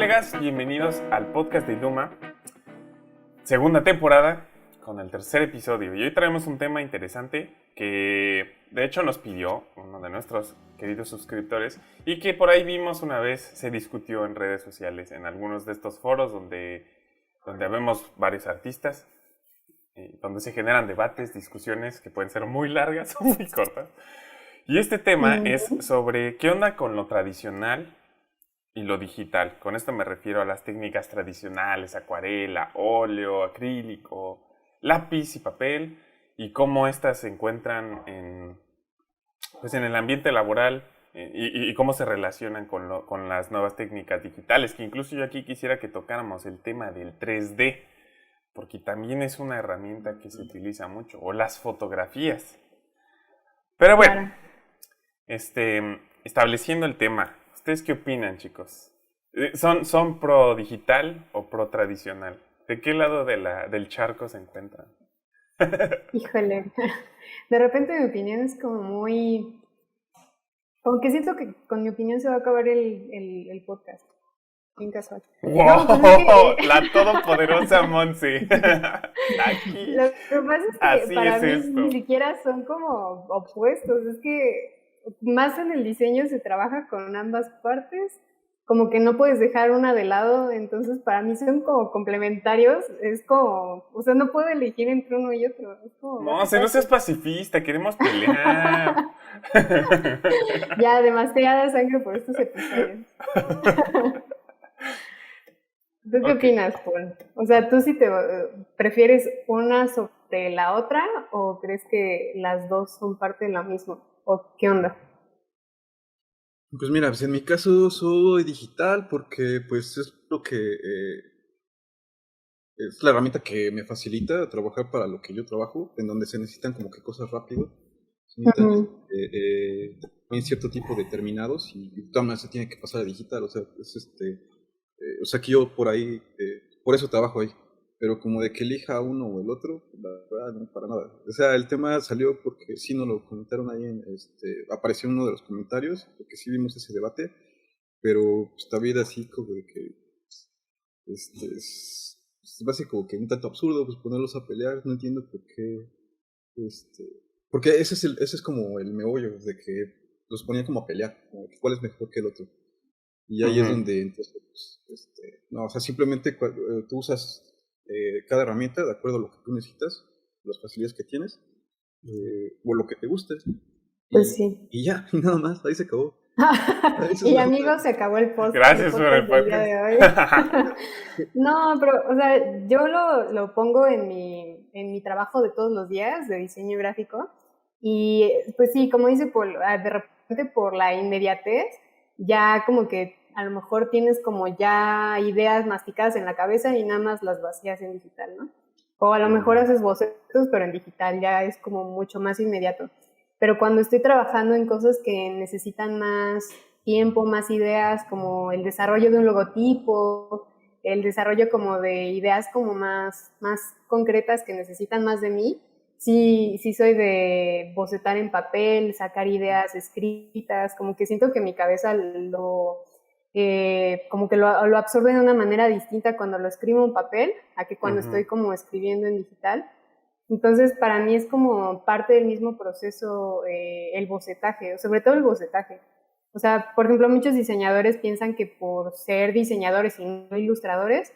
colegas, bienvenidos al podcast de Iluma, segunda temporada con el tercer episodio. Y hoy traemos un tema interesante que de hecho nos pidió uno de nuestros queridos suscriptores y que por ahí vimos una vez, se discutió en redes sociales, en algunos de estos foros donde vemos varios artistas, donde se generan debates, discusiones que pueden ser muy largas o muy cortas. Y este tema es sobre qué onda con lo tradicional y lo digital. Con esto me refiero a las técnicas tradicionales, acuarela, óleo, acrílico, lápiz y papel, y cómo estas se encuentran en el ambiente laboral y cómo se relacionan con las nuevas técnicas digitales, que incluso yo aquí quisiera que tocáramos el tema del 3D, porque también es una herramienta que se utiliza mucho, o las fotografías. Pero bueno, estableciendo el tema, ¿ustedes qué opinan, chicos? ¿Son pro digital o pro tradicional? ¿De qué lado del charco se encuentran? Híjole, de repente mi opinión es como muy... Como que siento que con mi opinión se va a acabar el podcast. Bien casual. ¡Wow! No, pues es que... La todopoderosa Monse. Aquí. Lo que pasa es que Así para es mí esto. ni siquiera son como opuestos. Es que más en el diseño se trabaja con ambas partes. Como que no puedes dejar una de lado, entonces para mí son como complementarios, es como, o sea, no puedo elegir entre uno y otro, es como... Monse, no seas pacifista, queremos pelear. Ya, demasiada sangre por estos episodios. ¿Tú qué opinas, Paul? O sea, ¿tú sí te prefieres una sobre la otra o crees que las dos son parte de la misma? ¿O qué onda? Pues mira, pues en mi caso soy digital porque pues es lo que es la herramienta que me facilita trabajar para lo que yo trabajo, en donde se necesitan como que cosas rápido, se necesitan también cierto tipo de terminados y de todas maneras se tiene que pasar a digital, o sea, es que yo por ahí, por eso trabajo ahí, pero como de que elija uno o el otro, la verdad no para nada. O sea, el tema salió porque sí nos lo comentaron ahí, apareció en uno de los comentarios, porque sí vimos ese debate, pero pues, está bien así como de que es básico que un tanto absurdo pues ponerlos a pelear, no entiendo por qué, porque ese es como el meollo de que los ponían como a pelear, como que cuál es mejor que el otro. Y ahí es donde entonces, no, o sea, simplemente tú usas cada herramienta de acuerdo a lo que tú necesitas, las facilidades que tienes, o lo que te guste. Pues sí. Y ya, y nada más, ahí se acabó. Y amigos, se acabó el podcast. Gracias por el del día de hoy. No, pero, o sea, yo lo pongo en mi trabajo de todos los días de diseño gráfico. Y pues sí, como dice Paul, de repente por la inmediatez, ya como que a lo mejor tienes como ya ideas masticadas en la cabeza y nada más las vacías en digital, ¿no? O a lo mejor haces bocetos, pero en digital ya es como mucho más inmediato. Pero cuando estoy trabajando en cosas que necesitan más tiempo, más ideas, como el desarrollo de un logotipo, el desarrollo como de ideas como más concretas que necesitan más de mí, sí soy de bocetar en papel, sacar ideas escritas, como que siento que mi cabeza como que lo absorbe de una manera distinta cuando lo escribo en papel a que cuando estoy como escribiendo en digital. Entonces, para mí es como parte del mismo proceso el bocetaje, sobre todo el bocetaje. O sea, por ejemplo, muchos diseñadores piensan que por ser diseñadores y no ilustradores,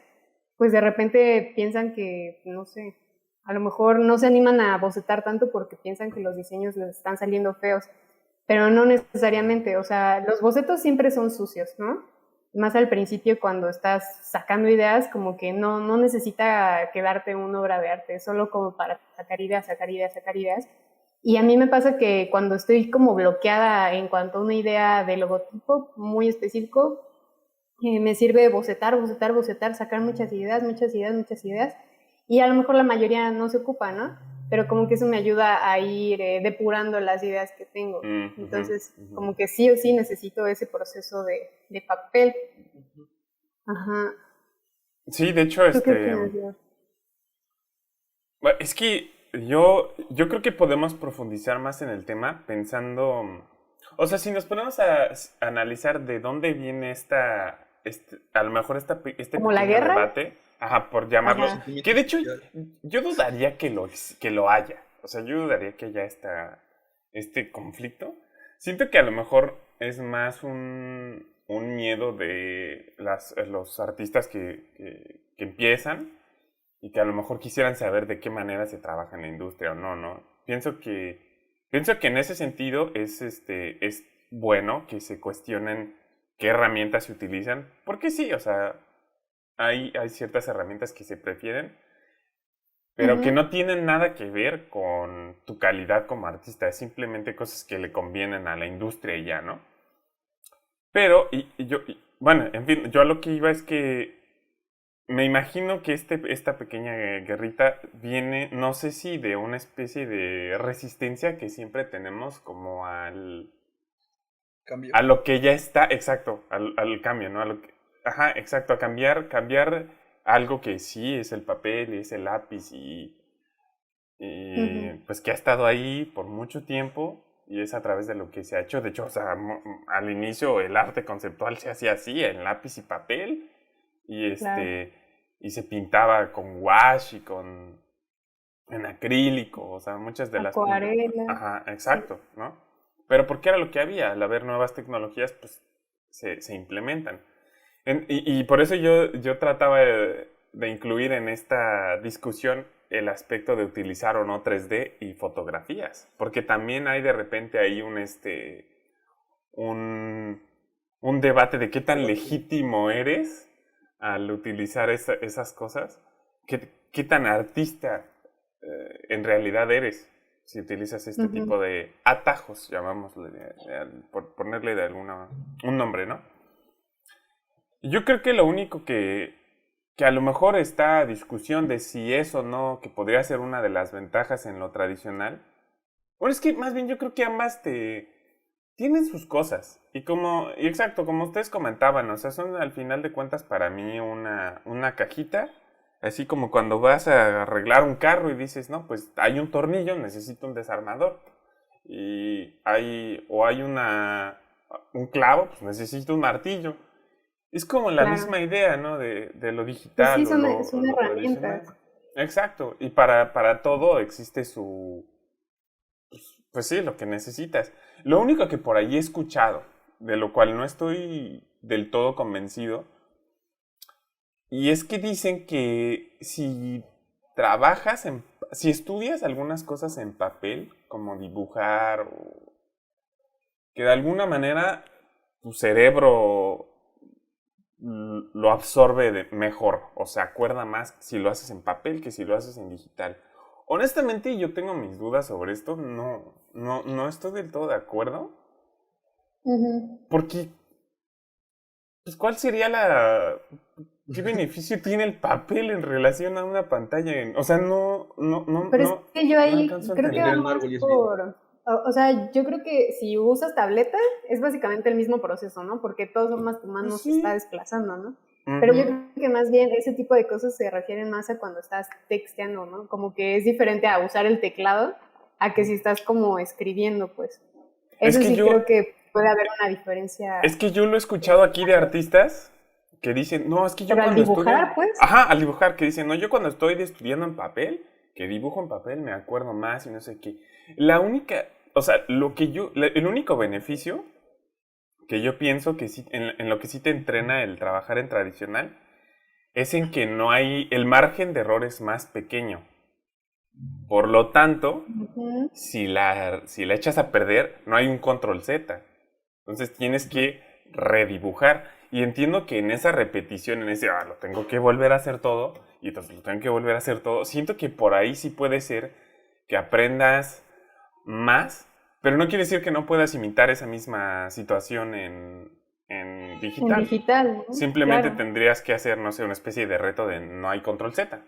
pues de repente piensan que, no sé, a lo mejor no se animan a bocetar tanto porque piensan que los diseños les están saliendo feos, pero no necesariamente. O sea, los bocetos siempre son sucios, ¿no? Más al principio cuando estás sacando ideas, como que no necesita quedarte una obra de arte, solo como para sacar ideas. Y a mí me pasa que cuando estoy como bloqueada en cuanto a una idea de logotipo muy específico, me sirve bocetar, sacar muchas ideas, y a lo mejor la mayoría no se ocupa, ¿no? Pero como que eso me ayuda a ir depurando las ideas que tengo. Entonces, como que sí o sí necesito ese proceso de papel. Ajá. Sí, de hecho, ¿Tú qué opinas, Dios? Es que yo creo que podemos profundizar más en el tema pensando... O sea, si nos ponemos a analizar de dónde viene a lo mejor este ¿Como la pequeño guerra? debate, por llamarlo, Ajá. que de hecho yo dudaría que lo haya. O sea, yo dudaría que haya este conflicto. Siento que a lo mejor es más un miedo de los artistas que empiezan y que a lo mejor quisieran saber de qué manera se trabaja en la industria o no. Pienso que en ese sentido es bueno que se cuestionen qué herramientas se utilizan, porque sí, o sea, hay ciertas herramientas que se prefieren, pero que no tienen nada que ver con tu calidad como artista, es simplemente cosas que le convienen a la industria y ya, ¿no? Pero, bueno, en fin, yo a lo que iba es que me imagino que esta pequeña guerrita viene, no sé si de una especie de resistencia que siempre tenemos como Cambio. a lo que ya está, exacto, al cambio, ¿no? Ajá, exacto, a cambiar algo que sí es el papel y es el lápiz y pues que ha estado ahí por mucho tiempo y es a través de lo que se ha hecho. De hecho, o sea, al inicio el arte conceptual se hacía así, en lápiz y papel y Claro. y se pintaba con wash y en acrílico, o sea, muchas de las Acuarela. ajá, Sí. exacto, ¿no? Pero porque era lo que había, al haber nuevas tecnologías, pues se implementan. Y por eso yo trataba de incluir en esta discusión el aspecto de utilizar o no 3D y fotografías, porque también hay de repente ahí un, un debate de qué tan legítimo eres al utilizar esas cosas, qué tan artista en realidad eres si utilizas este tipo de atajos, llamámosle, por ponerle de un nombre, ¿no? Yo creo que lo único que a lo mejor está a discusión de si es o no, que podría ser una de las ventajas en lo tradicional. Bueno, es que más bien yo creo que ambas tienen sus cosas. Y exacto, como ustedes comentaban, o sea, son al final de cuentas para mí una cajita. Así como cuando vas a arreglar un carro y dices, no, pues hay un tornillo, necesito un desarmador. O hay un clavo, pues necesito un martillo. Es como la Claro. misma idea, ¿no? De lo Pues sí, digital o son lo herramientas. tradicional. Exacto. Y para todo existe pues sí, lo que necesitas. Lo único que por ahí he escuchado, de lo cual no estoy del todo convencido, y es que dicen que si estudias algunas cosas en papel, como dibujar, o que de alguna manera tu cerebro lo absorbe mejor o se acuerda más si lo haces en papel que si lo haces en digital. Honestamente, yo tengo mis dudas sobre esto, no estoy del todo de acuerdo, porque, pues, ¿cuál sería qué beneficio tiene el papel en relación a una pantalla? O sea, Pero es que yo no ahí alcanzo a creo que Tendría va entender. un más árbol y es vida. por, o sea, yo creo que si usas tableta es básicamente el mismo proceso, ¿no? Porque todo más tu mano Pues se está sí. desplazando, ¿no? Pero yo Ujú. creo que más bien ese tipo de cosas se refieren más a cuando estás texteando, ¿no? Como que es diferente a usar el teclado a que si estás como escribiendo, pues. Es Eso que sí yo, creo que puede haber una diferencia. Es que yo lo he escuchado aquí de artistas que dicen, no, es que yo Pero al cuando estudio, dibujar, pues. ajá, al dibujar, que dicen, no, yo cuando estoy estudiando en papel, que dibujo en papel, me acuerdo más y no sé qué. La única, o sea, el único beneficio que yo pienso que sí, en lo que sí te entrena el trabajar en tradicional, es en que no hay, el margen de error es más pequeño. Por lo tanto, Ujú. si la echas a perder, no hay un control Z. Entonces tienes que redibujar. Y entiendo que en esa repetición, en ese, lo tengo que volver a hacer todo, y entonces lo tengo que volver a hacer todo, siento que por ahí sí puede ser que aprendas más, pero no quiere decir que no puedas imitar esa misma situación en En digital. digital, ¿no? Simplemente Claro. tendrías que hacer, no sé, una especie de reto de no hay control Z.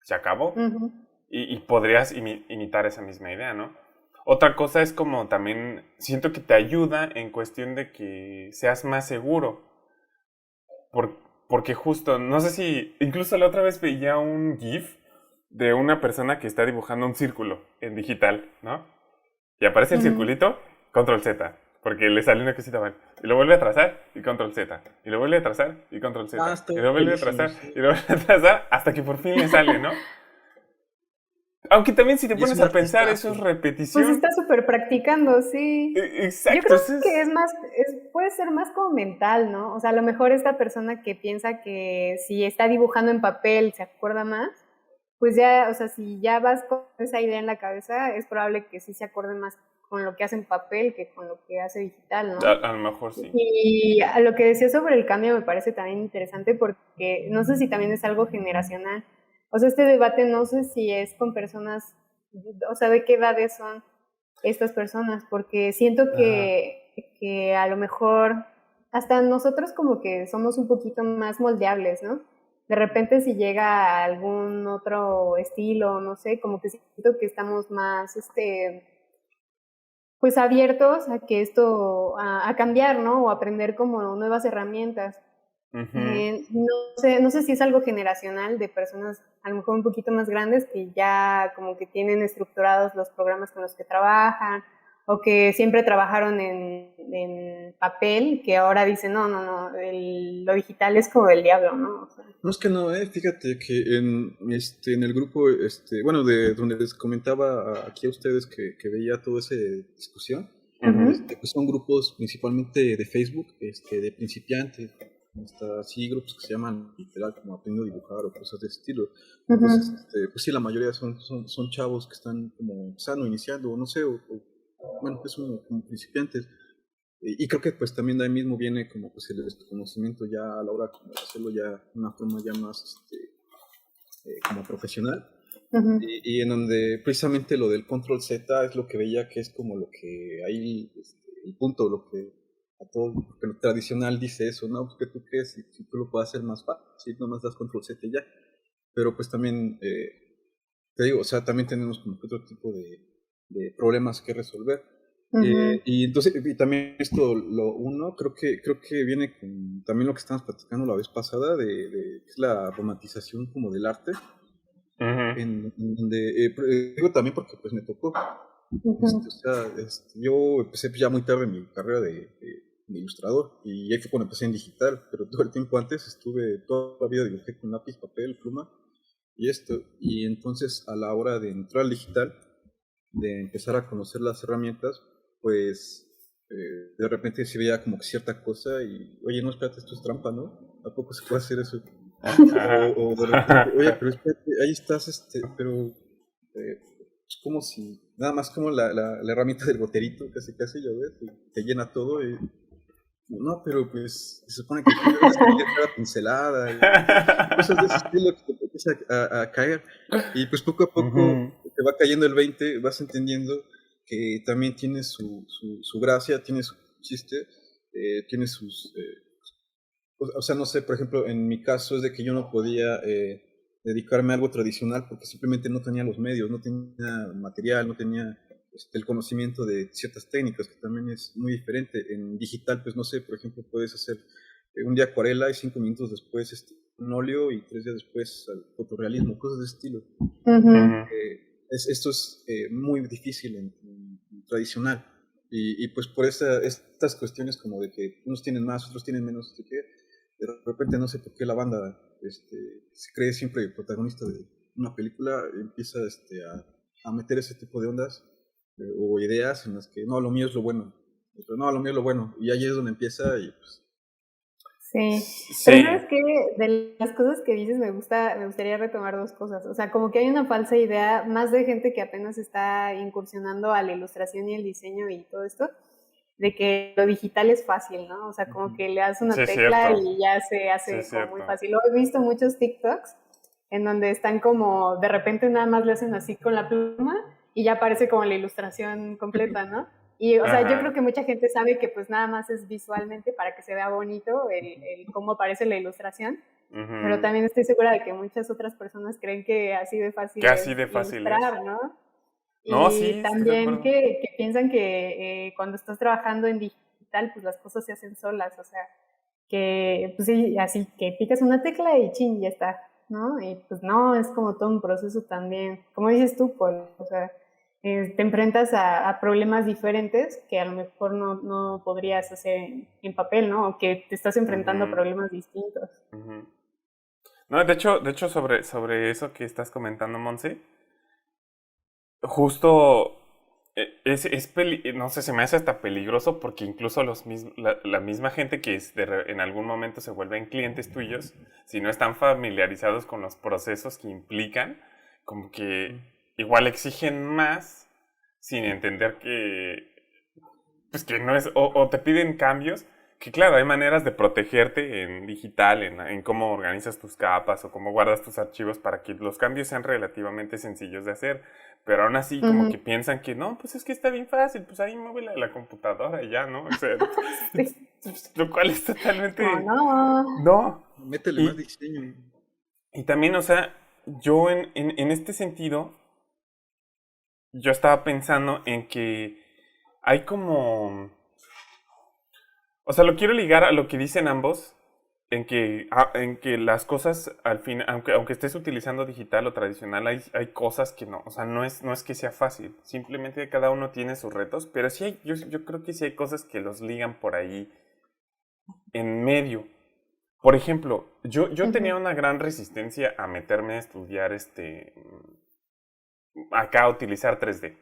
Se acabó. Ujú. Y podrías imitar esa misma idea, ¿no? Otra cosa es como también siento que te ayuda en cuestión de que seas más seguro. Por- Porque justo, no sé si, incluso la otra vez veía un GIF de una persona que está dibujando un círculo en digital, ¿no? Y aparece el Ujú. circulito, control Z. porque le salió una cosita mal. Y lo vuelve a trazar y control Z. Y lo vuelve a trazar y control Z. Está Y lo vuelve a trazar buenísimo, sí. y lo vuelve a trazar hasta que por fin le sale, ¿no? Aunque también si te Y es pones un a pensar, eso artistazo. es Pues repetición. está súper practicando, sí. Yo Exacto. creo Eso que es... es más, puede ser más como mental, ¿no? O sea, a lo mejor esta persona que piensa que si está dibujando en papel se acuerda más, pues ya, o sea, si ya vas con esa idea en la cabeza, es probable que sí se acuerde más con lo que hace en papel que con lo que hace digital, ¿no? A lo mejor sí. Y a lo que decía sobre el cambio me parece también interesante porque no sé si también es algo generacional. O sea, este debate no sé si es con personas, o sea, de qué edades son estas personas, porque siento Ajá. que a lo mejor hasta nosotros como que somos un poquito más moldeables, ¿no? De repente si llega algún otro estilo, no sé, como que siento que estamos más, pues abiertos a que esto, a cambiar, ¿no? O aprender como nuevas herramientas. Ujú. No sé si es algo generacional de personas a lo mejor un poquito más grandes que ya como que tienen estructurados los programas con los que trabajan o que siempre trabajaron en papel, que ahora dicen, no, lo digital es como el diablo, ¿no? O sea, No es que no, fíjate que en el grupo, bueno, de donde les comentaba aquí a ustedes que veía toda esa discusión, Ujú. pues son grupos principalmente de Facebook, de principiantes, hasta así grupos que se llaman literal como aprendiendo a dibujar o cosas de ese estilo. Entonces, pues sí, la mayoría son chavos que están como empezando, iniciando, o no sé, bueno, pues son como principiantes. Y creo que pues también de ahí mismo viene como pues el desconocimiento ya a la hora como de hacerlo ya de una forma ya más como profesional. Y en donde precisamente lo del control Z es lo que veía que es como lo que ahí, el punto, lo que a todo, porque lo tradicional dice eso, ¿no? Porque tú qué, si tú lo puedes hacer más fácil, si nomás das control Z y ya. Pero pues también, te digo, o sea, también tenemos como que otro tipo de problemas que resolver. Y entonces, y también esto, lo uno, creo que viene con también lo que estábamos platicando la vez pasada, es la romantización como del arte, Ujú. en donde, digo también porque pues me tocó, o sea, yo empecé ya muy tarde mi carrera de ilustrador, y ahí fue cuando empecé en digital, pero todo el tiempo antes toda la vida dibujé con lápiz, papel, pluma, y entonces a la hora de entrar al digital, de empezar a conocer las herramientas, pues de repente se veía como que cierta cosa y, oye, no, espérate, esto es trampa, ¿no? ¿A poco se puede hacer eso? O de repente, oye, pero espérate, ahí estás, pero es como si, nada más como la herramienta del boterito, casi, ya ves, y te llena todo y, no, pero pues se supone que aquí debes escribir cada pincelada y cosas de ese estilo que te empieza a caer. Y pues poco a poco Ujú. te va cayendo el 20, vas entendiendo que también tiene su gracia, tiene su chiste, tiene sus... o sea, no sé, por ejemplo, en mi caso es de que yo no podía dedicarme a algo tradicional porque simplemente no tenía los medios, no tenía material, no tenía el conocimiento de ciertas técnicas, que también es muy diferente. En digital, pues no sé, por ejemplo, puedes hacer un día acuarela y 5 minutos después un óleo y 3 días después fotorrealismo, cosas de ese estilo. Ujú. Esto es muy difícil en tradicional. Y pues por estas cuestiones como de que unos tienen más, otros tienen menos, de repente no sé por qué la banda se cree siempre el protagonista de una película, empieza a meter ese tipo de ondas o ideas en las que no, lo mío es lo bueno, pero no, lo mío es lo bueno, y ahí es donde empieza y pues... sí, pero Sí. sabes que de las cosas que dices me gustaría retomar dos cosas. O sea, como que hay una falsa idea más de gente que apenas está incursionando a la ilustración y el diseño y todo esto, de que lo digital es fácil, ¿no? O sea, como que le das Sí, una es tecla cierto. y ya se Sí, es hace como muy cierto. fácil. Luego he visto muchos TikToks en donde están como, de repente nada más le hacen así con la pluma y ya aparece como la ilustración completa, ¿no? Y, o sea, yo creo Ajá. que mucha gente sabe que pues nada más es visualmente para que se vea bonito cómo aparece la ilustración, pero Ujú. también estoy segura de que muchas otras personas creen que así de Que fácil así es de fácil es. ilustrar, ¿no? No, sí, Y estoy de también acuerdo. que piensan que cuando estás trabajando en digital, pues las cosas se hacen solas, o sea, que pues sí, así que picas una tecla y chin, ya está, ¿no? Y pues no, es como todo un proceso también, como dices tú, Paul, o sea, te enfrentas a problemas diferentes que a lo mejor no podrías hacer en papel, ¿no? O que te estás enfrentando a problemas distintos. No, de hecho sobre eso que estás comentando, Monse, justo no sé, se me hace hasta peligroso porque incluso la misma gente que en algún momento se vuelven clientes tuyos, si no están familiarizados con los procesos que implican, como que igual exigen más sin entender pues que no es, o te piden cambios, que claro, hay maneras de protegerte en digital, en cómo organizas tus capas o cómo guardas tus archivos para que los cambios sean relativamente sencillos de hacer, pero aún así como que piensan que no, pues es que está bien fácil, pues ahí móvela a la computadora y ya, ¿no? O sea, lo cual es totalmente... No. Métele más diseño. Y también, o sea, yo en este sentido, yo estaba pensando en que hay como... O sea, lo quiero ligar a lo que dicen ambos, en que las cosas, al fin, aunque estés utilizando digital o tradicional, hay cosas que no, o sea, no es que sea fácil, simplemente cada uno tiene sus retos, pero sí hay, yo creo que sí hay cosas que los ligan por ahí en medio. Por ejemplo, yo tenía una gran resistencia a meterme a estudiar acá a utilizar 3D.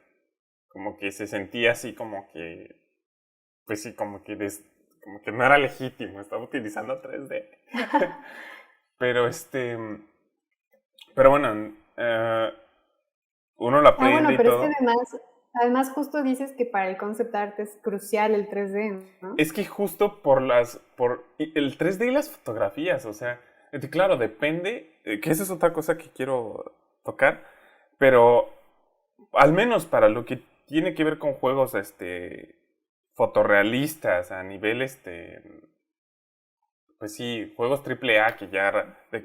Como que se sentía así como que, pues sí, como que no era legítimo, estaba utilizando 3D. pero pero bueno, uno lo aprende y pero todo. es que además justo dices que para el concept art es crucial el 3D, ¿no? Es que justo por el 3D y las fotografías, o sea, claro, depende, que esa es otra cosa que quiero tocar, pero al menos para lo que tiene que ver con juegos, fotorrealistas a nivel, pues sí, juegos AAA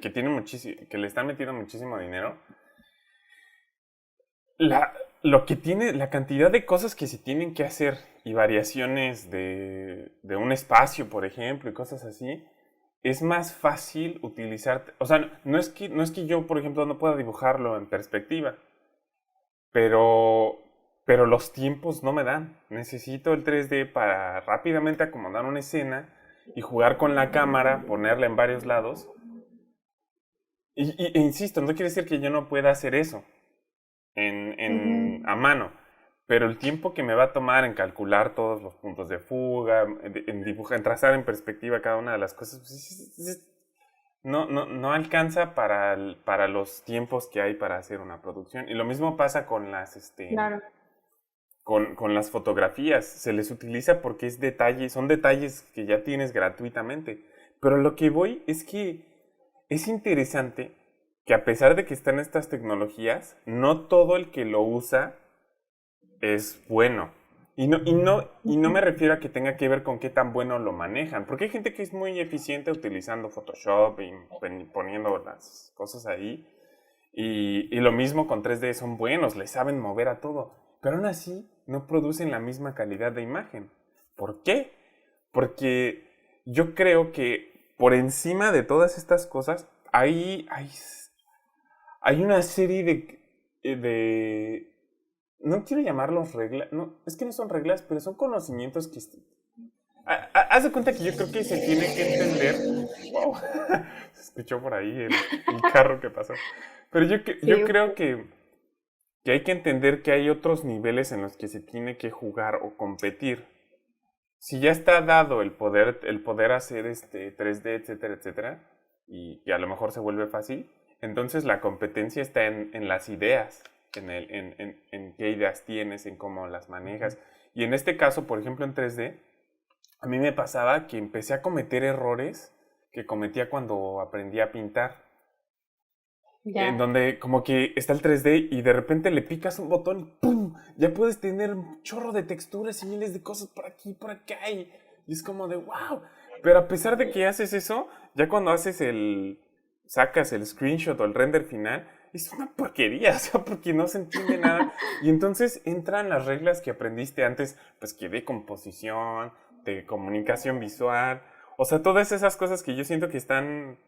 que tienen muchísimo, que le están metiendo muchísimo dinero. Lo que tiene, la cantidad de cosas que se tienen que hacer y variaciones de un espacio, por ejemplo, y cosas así, es más fácil utilizar, o sea, no es que yo, por ejemplo, no pueda dibujarlo en perspectiva, pero los tiempos no me dan. Necesito el 3D para rápidamente acomodar una escena y jugar con la cámara, ponerla en varios lados. E insisto, no quiere decir que yo no pueda hacer eso a mano, pero el tiempo que me va a tomar en calcular todos los puntos de fuga, en dibujar, en trazar en perspectiva cada una de las cosas, pues, no alcanza para los tiempos que hay para hacer una producción. Y lo mismo pasa con Claro. con las fotografías. Se les utiliza porque son detalles que ya tienes gratuitamente. Pero lo que voy es que es interesante que a pesar de que están estas tecnologías, no todo el que lo usa es bueno. Y no me refiero a que tenga que ver con qué tan bueno lo manejan, porque hay gente que es muy eficiente utilizando Photoshop y poniendo las cosas ahí. Y lo mismo con 3D, son buenos, le saben mover a todo. Pero aún así no producen la misma calidad de imagen. ¿Por qué? Porque yo creo que por encima de todas estas cosas hay una serie de no quiero llamarlos reglas, no, es que no son reglas, pero son conocimientos que... Haz de cuenta que yo creo que se tiene que entender... ¡Wow! Se escuchó por ahí el carro que pasó. Pero yo creo que hay que entender que hay otros niveles en los que se tiene que jugar o competir. Si ya está dado el poder hacer 3D, etcétera, etcétera, y a lo mejor se vuelve fácil, entonces la competencia está en las ideas, en qué ideas tienes, en cómo las manejas. Y en este caso, por ejemplo, en 3D, a mí me pasaba que empecé a cometer errores que cometía cuando aprendí a pintar. Ya. En donde como que está el 3D y de repente le picas un botón y ¡pum! Ya puedes tener un chorro de texturas y miles de cosas por aquí, por acá. Y es como de ¡wow! Pero a pesar de que haces eso, ya cuando sacas el screenshot o el render final, es una porquería, o sea, porque no se entiende nada. Y entonces entran las reglas que aprendiste antes, pues que de composición, de comunicación visual, o sea, todas esas cosas que yo siento que están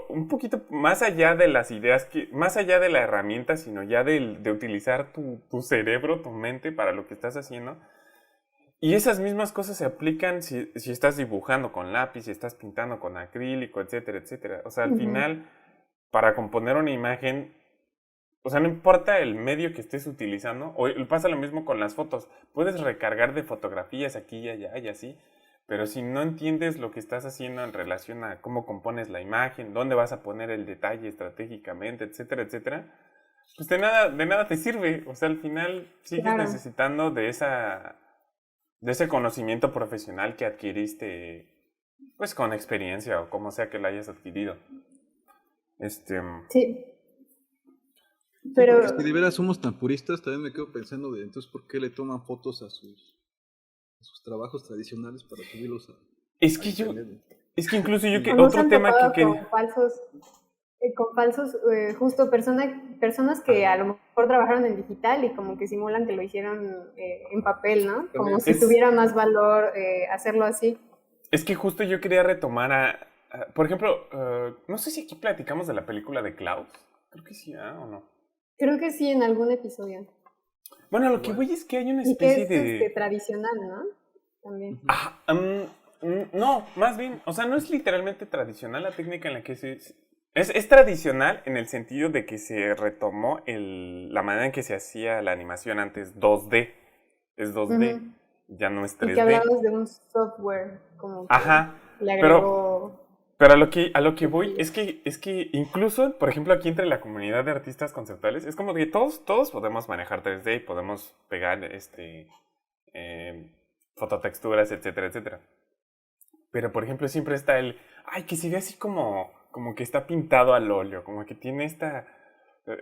un poquito más allá de las ideas, más allá de la herramienta, sino ya de utilizar tu cerebro, tu mente para lo que estás haciendo. Y esas mismas cosas se aplican si estás dibujando con lápiz, si estás pintando con acrílico, etcétera, etcétera. O sea, al final, para componer una imagen, o sea, no importa el medio que estés utilizando, o pasa lo mismo con las fotos. Puedes recargar de fotografías aquí y allá y así, pero si no entiendes lo que estás haciendo en relación a cómo compones la imagen, dónde vas a poner el detalle estratégicamente, etcétera, etcétera, pues de nada te sirve. O sea, al final sigues necesitando de ese conocimiento profesional que adquiriste, pues con experiencia o como sea que lo hayas adquirido. Sí. Pero porque si de veras somos tan puristas, también me quedo pensando de entonces por qué le toman fotos a sus trabajos tradicionales para subirlos a internet. Es que incluso yo que otro tema que quería... Con falsos, justo personas que a lo mejor trabajaron en digital y como que simulan que lo hicieron en papel, ¿no? Como si tuviera más valor hacerlo así. Es que justo yo quería retomar por ejemplo, no sé si aquí platicamos de la película de Klaus. Creo que sí, ¿o no? Creo que sí, en algún episodio. Bueno, lo que voy es que hay una especie y que es tradicional, ¿no? También. No, más bien, o sea, no es literalmente tradicional la técnica en la que es tradicional en el sentido de que se retomó la manera en que se hacía la animación antes 2D. Es 2D, ya no es 3D. Y que hablamos de un software como que le agregó... Pero a lo que voy es que incluso, por ejemplo, aquí entre la comunidad de artistas conceptuales, es como que todos podemos manejar 3D y podemos pegar fototexturas, etcétera, etcétera. Pero, por ejemplo, siempre está que se ve así como que está pintado al óleo, como que tiene esta...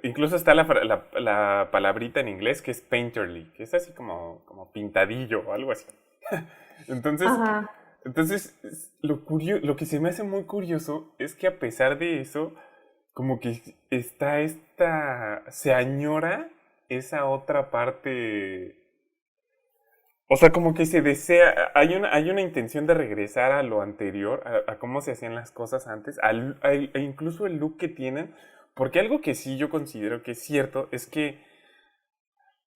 Incluso está la palabrita en inglés que es painterly, que es así como pintadillo o algo así. Entonces, lo que se me hace muy curioso es que a pesar de eso, como que se añora esa otra parte. O sea, como que se desea, hay una intención de regresar a lo anterior, a cómo se hacían las cosas antes, e incluso el look que tienen, porque algo que sí yo considero que es cierto es que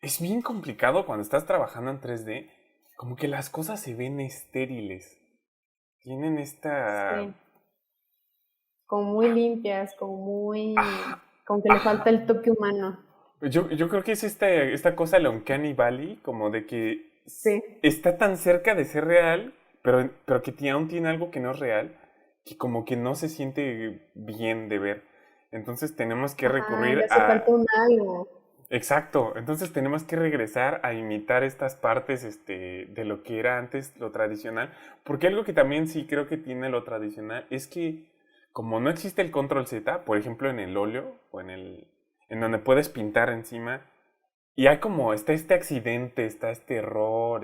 es bien complicado cuando estás trabajando en 3D, como que las cosas se ven estériles. Tienen esta... Sí. Como muy limpias, como que le falta el toque humano. Yo creo que es esta cosa, la Uncanny Valley, como de que está tan cerca de ser real, pero que aún tiene algo que no es real, que como que no se siente bien de ver. Entonces tenemos que recurrir a... falta un algo. Exacto, entonces tenemos que regresar a imitar estas partes de lo que era antes lo tradicional, porque algo que también sí creo que tiene lo tradicional es que como no existe el control Z, por ejemplo en el óleo o en donde puedes pintar encima, y hay está este accidente, está este error,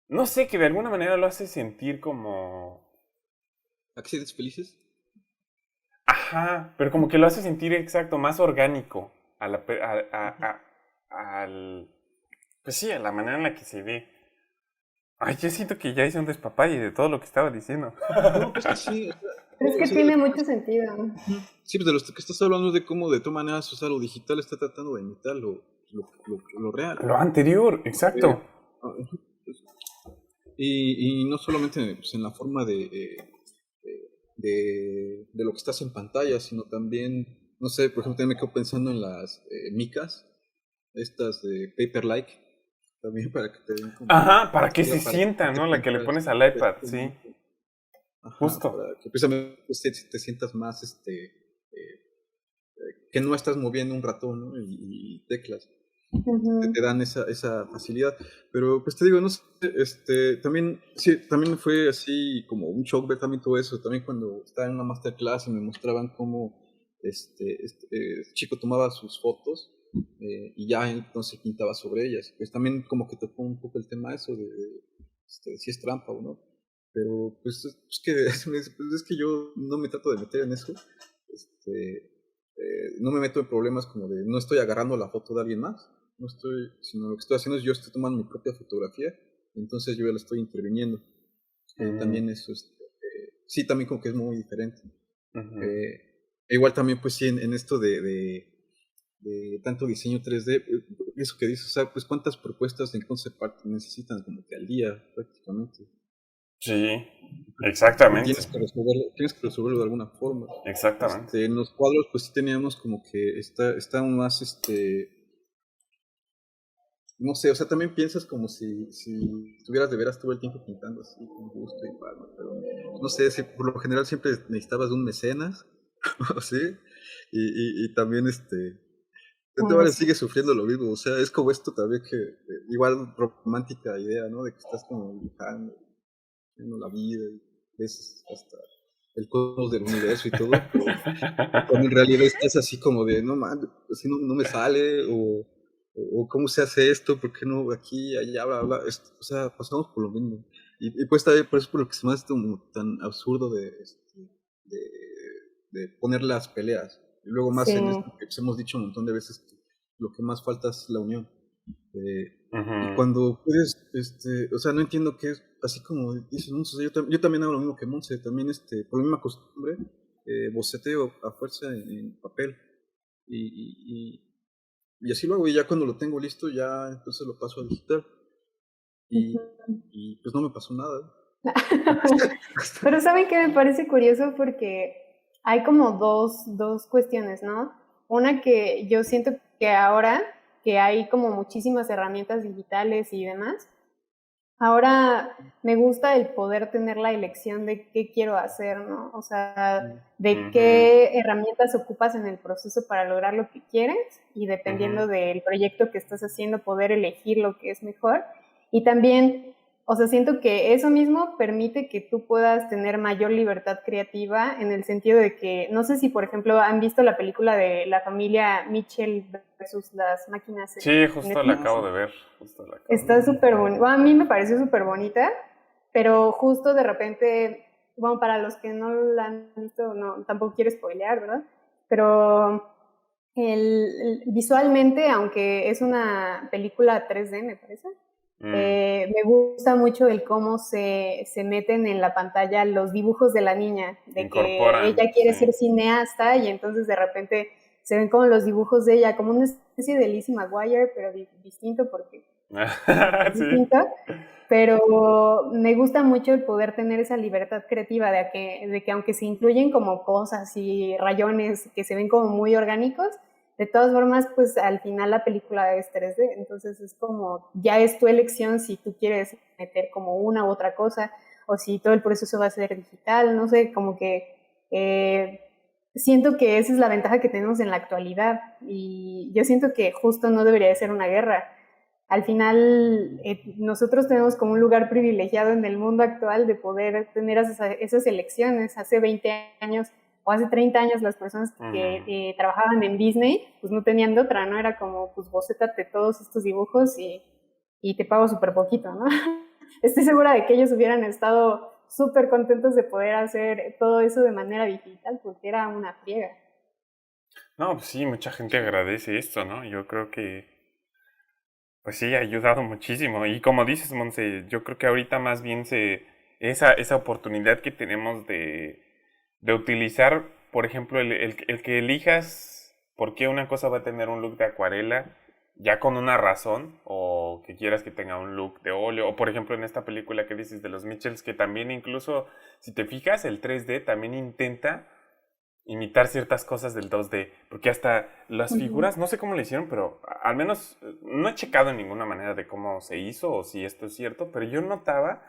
no sé, que de alguna manera lo hace sentir como... ¿Accidentes felices? Ajá, pero como que lo hace sentir más orgánico. Pues sí, a la manera en la que se ve. Ay, yo siento que ya hice un despapalle de todo lo que estaba diciendo. No, pues que sí. Es que tiene mucho sentido. Sí, pues de lo que estás hablando de cómo de todas maneras, o sea, lo digital está tratando de imitar lo real. Lo anterior, exacto. Y no solamente pues, en la forma de lo que estás en pantalla, sino también, no sé, por ejemplo, también me quedo pensando en las micas, estas de Paper-like, también para que te den como... para que se sienta, ¿no? La que le pones al iPad, sí. Justo. Para que precisamente te sientas más, que no estás moviendo un ratón, ¿no? Y teclas. Te dan esa facilidad. Pero pues te digo, no sé, también fue así como un shock ver también todo eso. También cuando estaba en una masterclass y me mostraban cómo chico tomaba sus fotos y ya entonces pintaba sobre ellas. Pues también como que tocó un poco el tema eso de si es trampa o no. Pero pues es que yo no me trato de meter en eso. No me meto en problemas como de no estoy agarrando la foto de alguien más, sino lo que estoy haciendo es yo estoy tomando mi propia fotografía, entonces yo ya la estoy interviniendo. También eso sí, también como que es muy diferente. Igual también, pues sí, en esto de tanto diseño 3D, eso que dices, o sea, pues cuántas propuestas en concept art necesitan como que al día prácticamente. Sí, Y exactamente. tienes que resolverlo de alguna forma. Exactamente. En los cuadros, pues sí teníamos como que está más, no sé, o sea, también piensas como si estuvieras de veras todo el tiempo pintando así, con gusto y palma, pero no sé, si por lo general siempre necesitabas de un mecenas, o sí, y también igual Sí. sigue sufriendo lo mismo, o sea, es como esto también que, igual romántica idea, ¿no? De que estás como dibujando, viendo la vida, y ves hasta el cosmos del universo y todo, pero cuando en realidad estás así como de, no man, así no me sale, o cómo se hace esto, por qué no aquí, allá, bla, bla, o sea, pasamos por lo mismo. Y pues también por eso por lo que se me hace como tan absurdo de, de poner las peleas. Y luego más en Sí. esto que pues, hemos dicho un montón de veces que lo que más falta es la unión. Y Ujú. cuando puedes, o sea, no entiendo qué es, así como dice Monse, o sea, yo también hago lo mismo que Monse, también por la misma costumbre, boceteo a fuerza en papel. Y, y, y, y así lo hago, y ya cuando lo tengo listo, ya entonces lo paso a digital. Y, y pues no me pasó nada. Pero ¿saben qué me parece curioso? Porque hay como dos cuestiones, ¿no? Una que yo siento que ahora que hay como muchísimas herramientas digitales y demás, ahora me gusta el poder tener la elección de qué quiero hacer, ¿no? O sea, de Ujú. qué herramientas ocupas en el proceso para lograr lo que quieres y dependiendo Ujú. del proyecto que estás haciendo, poder elegir lo que es mejor. Y también, o sea, siento que eso mismo permite que tú puedas tener mayor libertad creativa en el sentido de que, no sé si por ejemplo han visto la película de la familia Mitchell versus las máquinas Sí, en justo la Netflix. acabo de ver. Justo la acabo de Está ver. súper bonita. Bueno, a mí me pareció súper bonita, pero justo de repente, bueno, para los que no la han visto, no, tampoco quiero spoilear, ¿verdad? Pero visualmente, aunque es una película 3D, me parece, Mm, me gusta mucho el cómo se meten en la pantalla los dibujos de la niña, de que incorporan, ella quiere sí. ser cineasta y entonces de repente se ven como los dibujos de ella, como una especie de Lizzie McGuire, pero distinto porque es Sí. distinto, pero me gusta mucho el poder tener esa libertad creativa de que aunque se incluyen como cosas y rayones que se ven como muy orgánicos, de todas formas, pues al final la película es 3D, entonces es como, ya es tu elección si tú quieres meter como una u otra cosa, o si todo el proceso va a ser digital, no sé, como que siento que esa es la ventaja que tenemos en la actualidad, y yo siento que justo no debería de ser una guerra. Al final, nosotros tenemos como un lugar privilegiado en el mundo actual de poder tener esas elecciones. Hace 20 años o hace 30 años las personas que Mm. trabajaban en Disney pues no tenían de otra, ¿no? Era como, pues bocétate todos estos dibujos y te pago súper poquito, ¿no? Estoy segura de que ellos hubieran estado súper contentos de poder hacer todo eso de manera digital porque era una friega. No, pues sí, mucha gente agradece esto, ¿no? Yo creo que, pues sí, ha ayudado muchísimo. Y como dices, Monse, yo creo que ahorita más bien esa oportunidad que tenemos de utilizar, por ejemplo, el que elijas por qué una cosa va a tener un look de acuarela, ya con una razón, o que quieras que tenga un look de óleo, o por ejemplo en esta película que dices de los Mitchells, que también incluso, si te fijas, el 3D también intenta imitar ciertas cosas del 2D, porque hasta las Ujú. figuras, no sé cómo le hicieron, pero al menos no he checado en ninguna manera de cómo se hizo o si esto es cierto, pero yo notaba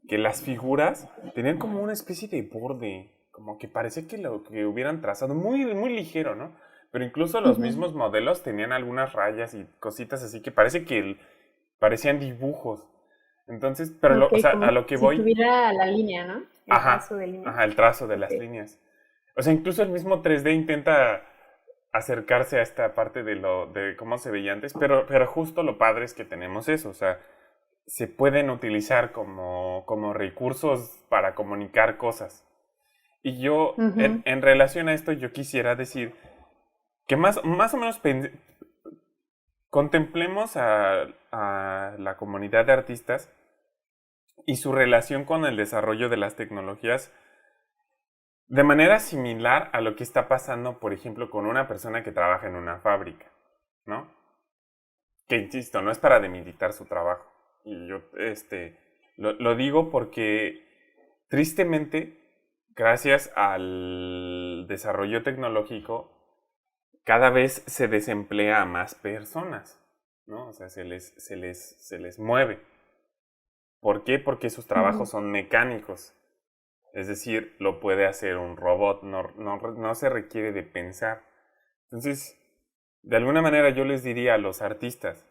que las figuras tenían como una especie de borde, como que parece que lo que hubieran trazado muy, muy ligero, ¿no? Pero incluso los Ujú. mismos modelos tenían algunas rayas y cositas así que parece que parecían dibujos. Entonces, pero Ok, o sea, a como lo que si voy, tuviera la línea, ¿no? El ajá, trazo de línea. ajá, el trazo de Ok. las líneas. O sea, incluso el mismo 3D intenta acercarse a esta parte de cómo se veía antes, pero justo lo padre es que tenemos eso, o sea, se pueden utilizar como recursos para comunicar cosas. Y yo, Ujú. en relación a esto, yo quisiera decir que más o menos contemplemos a la comunidad de artistas y su relación con el desarrollo de las tecnologías de manera similar a lo que está pasando, por ejemplo, con una persona que trabaja en una fábrica, ¿no? Que, insisto, no es para demilitar su trabajo. Y yo lo digo porque, tristemente, gracias al desarrollo tecnológico, cada vez se desemplea a más personas, ¿no? O sea, se les mueve. ¿Por qué? Porque sus trabajos son mecánicos. Es decir, lo puede hacer un robot, no se requiere de pensar. Entonces, de alguna manera yo les diría a los artistas,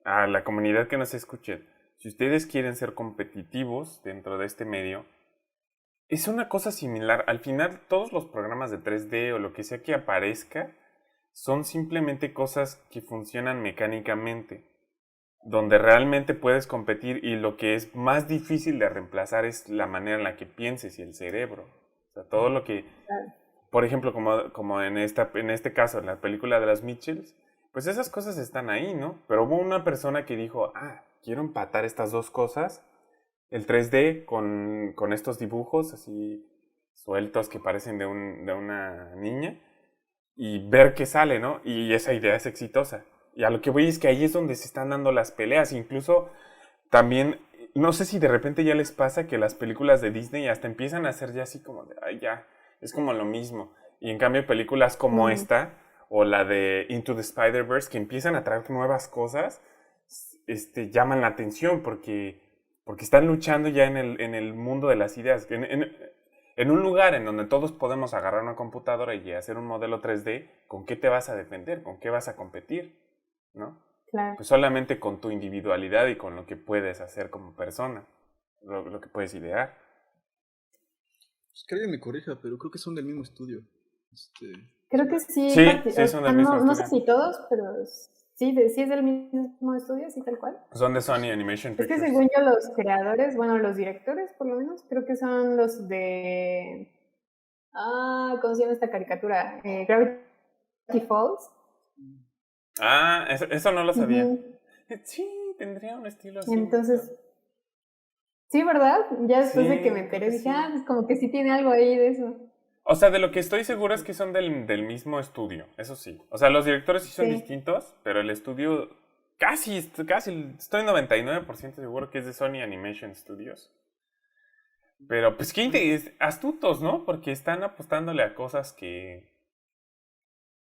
a la comunidad que nos escuche, si ustedes quieren ser competitivos dentro de este medio, es una cosa similar. Al final, todos los programas de 3D o lo que sea que aparezca son simplemente cosas que funcionan mecánicamente, donde realmente puedes competir, y lo que es más difícil de reemplazar es la manera en la que pienses y el cerebro. O sea, todo lo que, por ejemplo, como en este caso, en la película de las Mitchells, pues esas cosas están ahí, ¿no? Pero hubo una persona que dijo, quiero empatar estas dos cosas, el 3D con estos dibujos así sueltos que parecen de una niña, y ver qué sale, ¿no? Y esa idea es exitosa. Y a lo que voy es que ahí es donde se están dando las peleas. Incluso también, no sé si de repente ya les pasa que las películas de Disney hasta empiezan a ser ya así como de, ya, es como lo mismo. Y en cambio películas como esta, o la de Into the Spider-Verse, que empiezan a traer nuevas cosas, llaman la atención porque están luchando ya en el mundo de las ideas. En un lugar en donde todos podemos agarrar una computadora y hacer un modelo 3D, ¿con qué te vas a defender? ¿Con qué vas a competir? ¿No? Claro. Pues solamente con tu individualidad y con lo que puedes hacer como persona, lo que puedes idear. Pues que alguien me corrija, pero creo que son del mismo estudio. Creo que sí. Sí, son del mismo estudio. No sé si todos, pero sí es del mismo estudio, sí, tal cual. Son de Sony Animation Pictures. Es que según yo los creadores, bueno, los directores por lo menos, creo que son los de... ¿cómo se llama esta caricatura? Gravity Falls. Eso no lo sabía. Sí, tendría un estilo así. Entonces, sí, ¿verdad? Ya después de que me enteré dije, pues como que sí tiene algo ahí de eso. O sea, de lo que estoy seguro es que son del mismo estudio, eso sí. O sea, los directores sí son distintos, pero el estudio casi, estoy 99% seguro que es de Sony Animation Studios. Pero pues qué astutos, ¿no? Porque están apostándole a cosas que...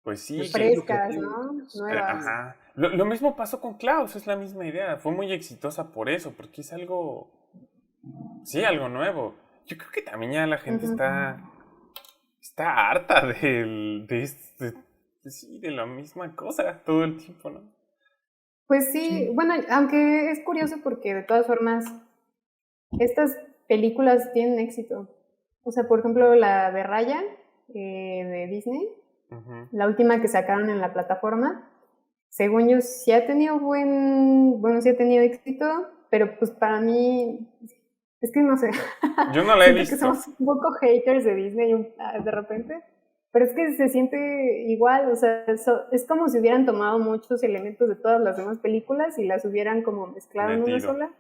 Pues sí. Frescas, ¿no? Nuevas. Ajá. Lo mismo pasó con Klaus, es la misma idea. Fue muy exitosa por eso, porque es algo... Sí, algo nuevo. Yo creo que también ya la gente está harta de la misma cosa todo el tiempo, ¿no? Pues sí, bueno, aunque es curioso porque de todas formas estas películas tienen éxito. O sea, por ejemplo, la de Raya, de Disney, la última que sacaron en la plataforma, según yo sí ha tenido sí ha tenido éxito, pero pues para mí, es que no sé. Yo no la he visto. Que somos un poco haters de Disney de repente, pero es que se siente igual, o sea, es como si hubieran tomado muchos elementos de todas las demás películas y las hubieran como mezclado en una sola.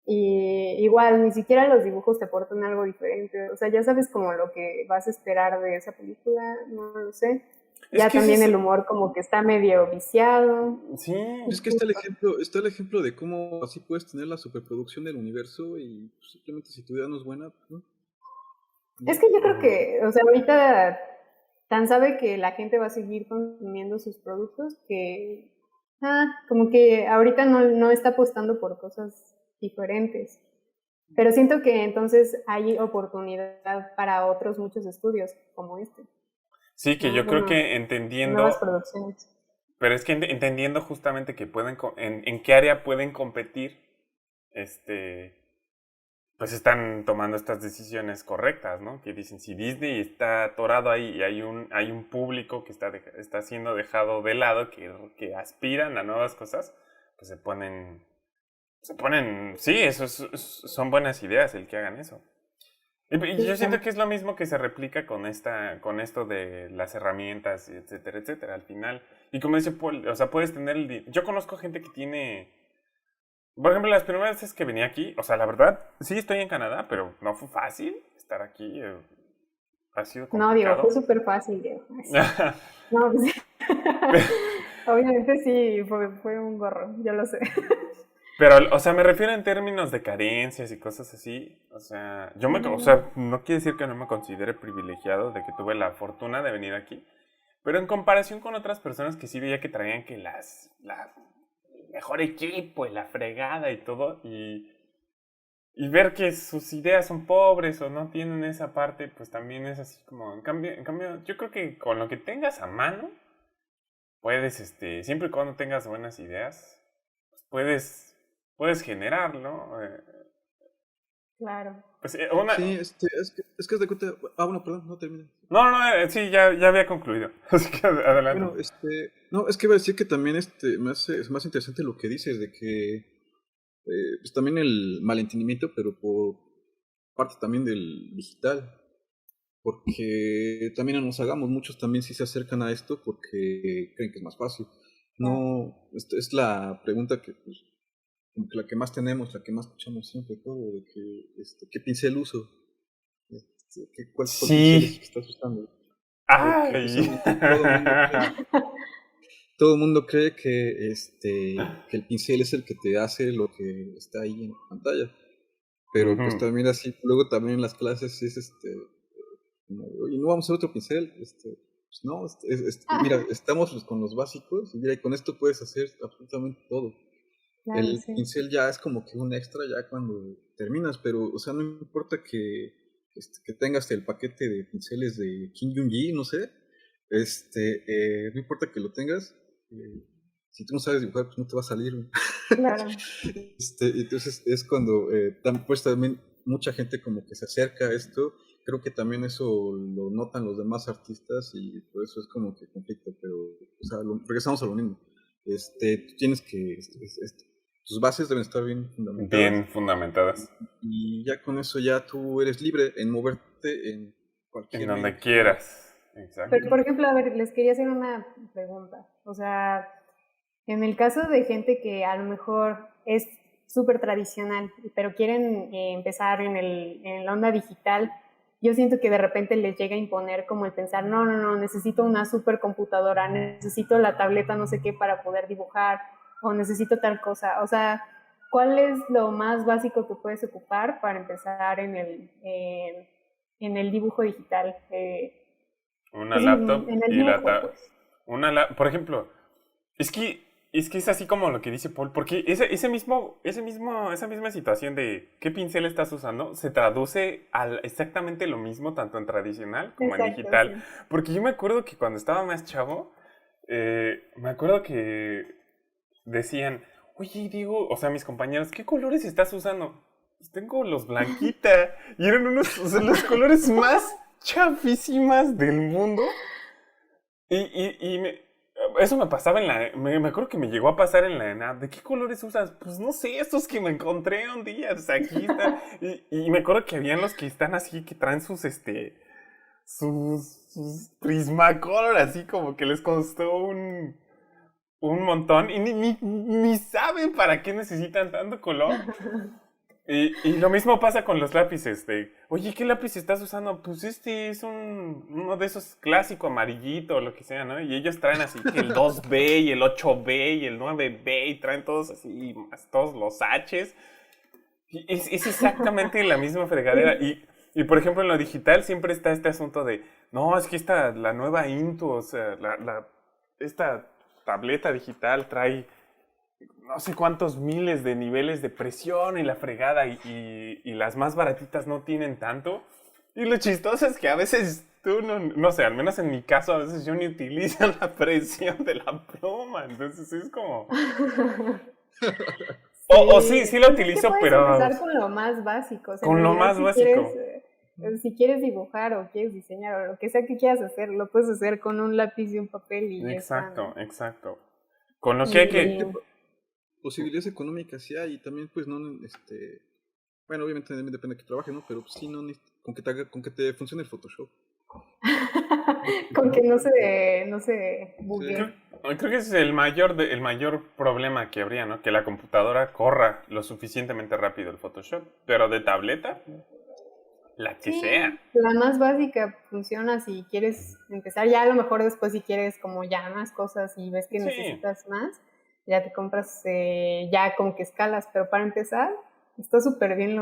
Y igual, ni siquiera los dibujos te aportan algo diferente. O sea, ya sabes como lo que vas a esperar de esa película, no lo sé. Ya también el humor como que está medio viciado. Sí. Es que está el ejemplo de cómo así puedes tener la superproducción del universo y simplemente si tu idea no es buena, ¿no? Es que yo creo que, o sea, ahorita tan sabe que la gente va a seguir consumiendo sus productos que como que ahorita no está apostando por cosas diferentes. Pero siento que entonces hay oportunidad para otros muchos estudios como este. Sí, que yo creo que entendiendo... Nuevas producciones. Pero es que entendiendo justamente que pueden en qué área pueden competir, pues están tomando estas decisiones correctas, ¿no? Que dicen, si Disney está atorado ahí y hay un público que está siendo dejado de lado, que aspiran a nuevas cosas, pues se ponen, sí, son buenas ideas el que hagan eso. Y yo siento que es lo mismo que se replica con esto de las herramientas, etcétera, etcétera, al final. Y como dice Paul, o sea, puedes tener yo conozco gente que tiene Por ejemplo, las primeras veces que venía aquí, o sea, la verdad, sí estoy en Canadá, pero no fue fácil estar aquí. Ha sido No, Diego, fue complicado. súper fácil, Diego. No, pues, obviamente sí, fue un gorro, yo lo sé. Pero, o sea, me refiero en términos de carencias y cosas así. O sea, o sea, no quiere decir que no me considere privilegiado de que tuve la fortuna de venir aquí. Pero en comparación con otras personas que sí veía que traían que la mejor equipo y la fregada y todo, y ver que sus ideas son pobres o no tienen esa parte, pues también es así como, en cambio, yo creo que con lo que tengas a mano, puedes, siempre y cuando tengas buenas ideas, pues puedes generar, ¿no? Claro. Pues Sí, es que es de cuenta. Ah, bueno, perdón, no termina. no, sí, ya había concluido. Así que adelante. Bueno, no, es que iba a decir que también es más interesante lo que dices, de que pues también el malentendimiento, pero por parte también del digital, porque también no nos hagamos, muchos también sí se acercan a esto porque creen que es más fácil. Claro. No, es la pregunta que, pues, como que la que más tenemos, la que más escuchamos siempre, todo, de que, ¿qué pincel uso? ¿Cuál pincel es el Sí. que estás usando? Porque Ay. precisamente todo el mundo cree que el pincel es el que te hace lo que está ahí en pantalla. Pero pues Ujú. también así, luego también en las clases es como, oye, no vamos a usar otro pincel, pues no, mira, estamos pues, con los básicos, y mira, y con esto puedes hacer absolutamente todo. Claro, El sí. pincel ya es como que un extra ya cuando terminas, pero, o sea, no importa que tengas el paquete de pinceles de Kim Jong-gi, no sé, no importa que lo tengas, si tú no sabes dibujar, pues no te va a salir. Claro. Entonces es cuando pues también mucha gente como que se acerca a esto. Creo que también eso lo notan los demás artistas y por eso es como que conflicto, pero o sea, regresamos a lo mismo. Tú tienes que, tus bases deben estar bien fundamentadas Bien fundamentadas. y ya con eso ya tú eres libre en moverte en En cualquier medio donde que quieras. quieras. Exacto. Pero, por ejemplo, a ver, les quería hacer una pregunta. O sea, en el caso de gente que a lo mejor es súper tradicional, pero quieren empezar en la onda digital, yo siento que de repente les llega a imponer como el pensar, no, necesito una súper computadora, necesito la tableta no sé qué para poder dibujar, o necesito tal cosa. O sea, ¿cuál es lo más básico que puedes ocupar para empezar en el dibujo digital? Una Pues sí, laptop en el y dibujo, pues. por ejemplo, es que es así como lo que dice Paul, porque esa misma situación de qué pincel estás usando se traduce a exactamente lo mismo tanto en tradicional como en Exacto, digital. sí. Porque yo me acuerdo que cuando estaba más chavo, me acuerdo que decían, oye, Diego, o sea, mis compañeros, ¿qué colores estás usando? Pues tengo los blanquita. Y eran o sea, los colores más chafísimas del mundo. Eso me pasaba me acuerdo que me llegó a pasar en la ENAP. ¿De qué colores usas? Pues no sé, estos que me encontré un día. O sea, aquí están. Y me acuerdo que habían los que están así, que traen sus Prismacolor, así como que les costó un montón. Y ni saben para qué necesitan tanto color. Y lo mismo pasa con los lápices. Oye, ¿qué lápiz estás usando? Pues este es uno de esos clásico amarillito o lo que sea, ¿no? Y ellos traen así que el 2B y el 8B y el 9B y traen todos así, más todos los Hs. Y es exactamente la misma fregadera. Sí, Y por ejemplo en lo digital siempre está este asunto de, no, es que la nueva Intu, o sea, esta tableta digital trae no sé cuántos miles de niveles de presión y la fregada y las más baratitas no tienen tanto. Y lo chistoso es que a veces tú no sé, al menos en mi caso a veces yo ni utilizo la presión de la pluma, entonces es como... O sí la pues es que utilizo, puedes pero empezar con lo más básico. O sea, en con lo realidad más básico. si quieres dibujar o quieres diseñar o lo que sea que quieras hacer, lo puedes hacer con un lápiz y un papel y ya está, Exacto, ¿no? exacto. Con lo que hay Sí, que... Y posibilidades económicas sí hay y también pues no, bueno, obviamente también depende de que trabajes, ¿no? Pero pues, sí, no, con que te funcione el Photoshop. con que no se Sí, buguee. Creo que ese es el mayor problema que habría, ¿no? Que la computadora corra lo suficientemente rápido el Photoshop. Pero de tableta, la que sea. La más básica funciona si quieres empezar. Ya a lo mejor después si quieres como ya más cosas y ves que necesitas más, ya te compras, ya como que escalas. Pero para empezar, está súper bien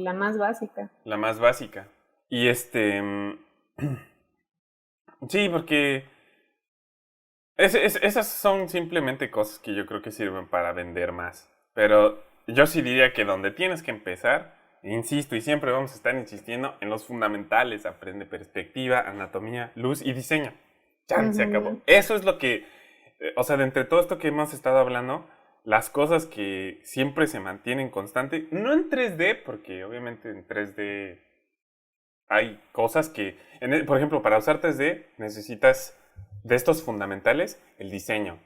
la más básica. La más básica. Y sí, porque esas son simplemente cosas que yo creo que sirven para vender más. Pero yo sí diría que donde tienes que empezar, insisto, y siempre vamos a estar insistiendo en los fundamentales. Aprende perspectiva, anatomía, luz y diseño. Ya, se acabó. Eso es lo que, o sea, de entre todo esto que hemos estado hablando, las cosas que siempre se mantienen constante, no en 3D, porque obviamente en 3D hay cosas que, por ejemplo, para usar 3D necesitas de estos fundamentales el diseño.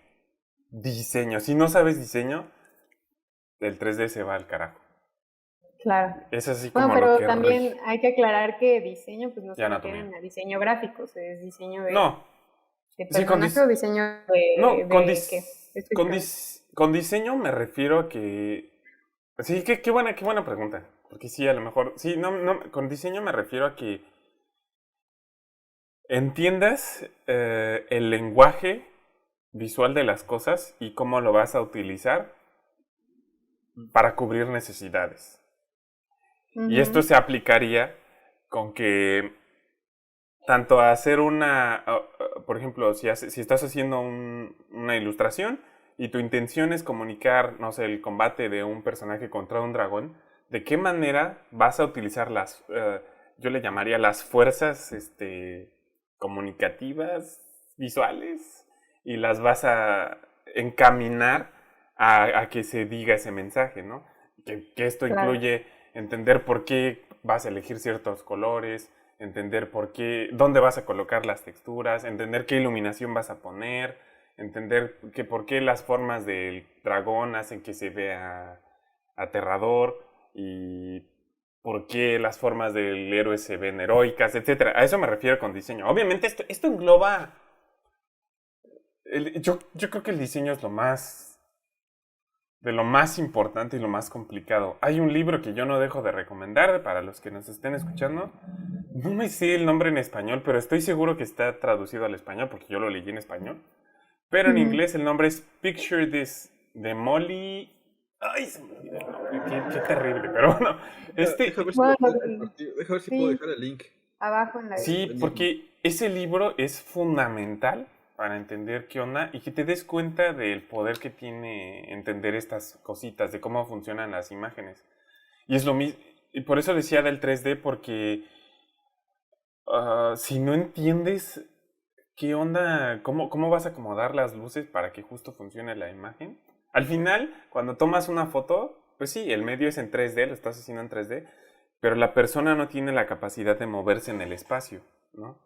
Diseño. Si no sabes diseño, el 3D se va al carajo. Claro. Es así como pero lo que también rige. hay que aclarar que diseño pues no se Anatomía. refiere a diseño gráfico, es diseño de, No. de Sí, personaje o diseño de, no, ¿qué? con diseño me refiero a que... Sí, qué buena pregunta. Porque sí, a lo mejor... Sí, con diseño me refiero a que entiendas el lenguaje visual de las cosas y cómo lo vas a utilizar para cubrir necesidades. Y esto se aplicaría con que tanto a hacer por ejemplo, si estás haciendo una ilustración y tu intención es comunicar, no sé, el combate de un personaje contra un dragón, ¿de qué manera vas a utilizar yo le llamaría las fuerzas comunicativas, visuales, y las vas a encaminar a que se diga ese mensaje, ¿no? Que esto incluye entender por qué vas a elegir ciertos colores, entender dónde vas a colocar las texturas, entender qué iluminación vas a poner, entender por qué las formas del dragón hacen que se vea aterrador y por qué las formas del héroe se ven heroicas, etc. A eso me refiero con diseño. Obviamente esto engloba... Yo creo que el diseño es de lo más importante y lo más complicado. Hay un libro que yo no dejo de recomendar para los que nos estén escuchando. No me sé el nombre en español, pero estoy seguro que está traducido al español porque yo lo leí en español. Pero en inglés el nombre es Picture This, de Molly... Ay, se me olvidó el nombre, qué terrible, pero bueno. Deja ver si puedo dejar el link. Abajo en la Sí, porque ese libro es fundamental para entender qué onda y que te des cuenta del poder que tiene entender estas cositas, de cómo funcionan las imágenes. Y es lo mismo, y por eso decía del 3D, porque si no entiendes qué onda, cómo vas a acomodar las luces para que justo funcione la imagen. Al final, cuando tomas una foto, pues sí, el medio es en 3D, lo estás haciendo en 3D, pero la persona no tiene la capacidad de moverse en el espacio, ¿no?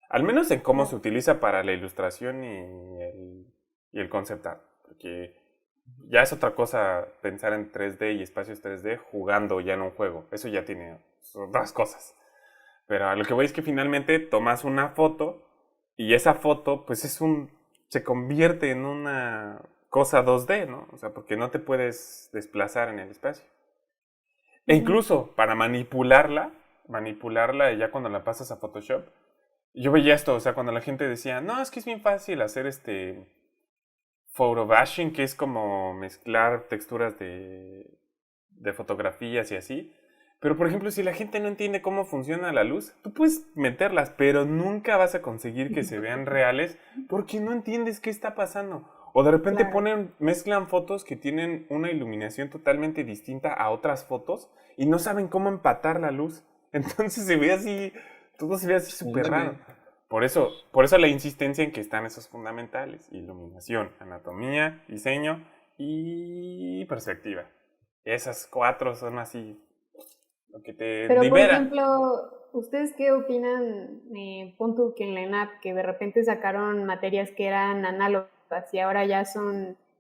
Al menos en cómo se utiliza para la ilustración y el concept art, porque ya es otra cosa pensar en 3D y espacios 3D jugando ya en un juego, eso ya tiene otras cosas. Pero a lo que voy es que finalmente tomas una foto y esa foto pues se convierte en una cosa 2D, ¿no? O sea, porque no te puedes desplazar en el espacio. E incluso para manipularla ya cuando la pasas a Photoshop, yo veía esto, o sea, cuando la gente decía, no, es que es bien fácil hacer photo bashing, que es como mezclar texturas de fotografías y así. Pero, por ejemplo, si la gente no entiende cómo funciona la luz, tú puedes meterlas, pero nunca vas a conseguir que se vean reales porque no entiendes qué está pasando. O de repente mezclan fotos que tienen una iluminación totalmente distinta a otras fotos y no saben cómo empatar la luz. Entonces todo se ve así súper raro. Por eso la insistencia en que están esos fundamentales: iluminación, anatomía, diseño y perspectiva. Esas 4 son así lo que te Pero, libera. por ejemplo, ¿ustedes qué opinan? Pon tú que en la ENAP, que de repente sacaron materias que eran análogas y ahora ya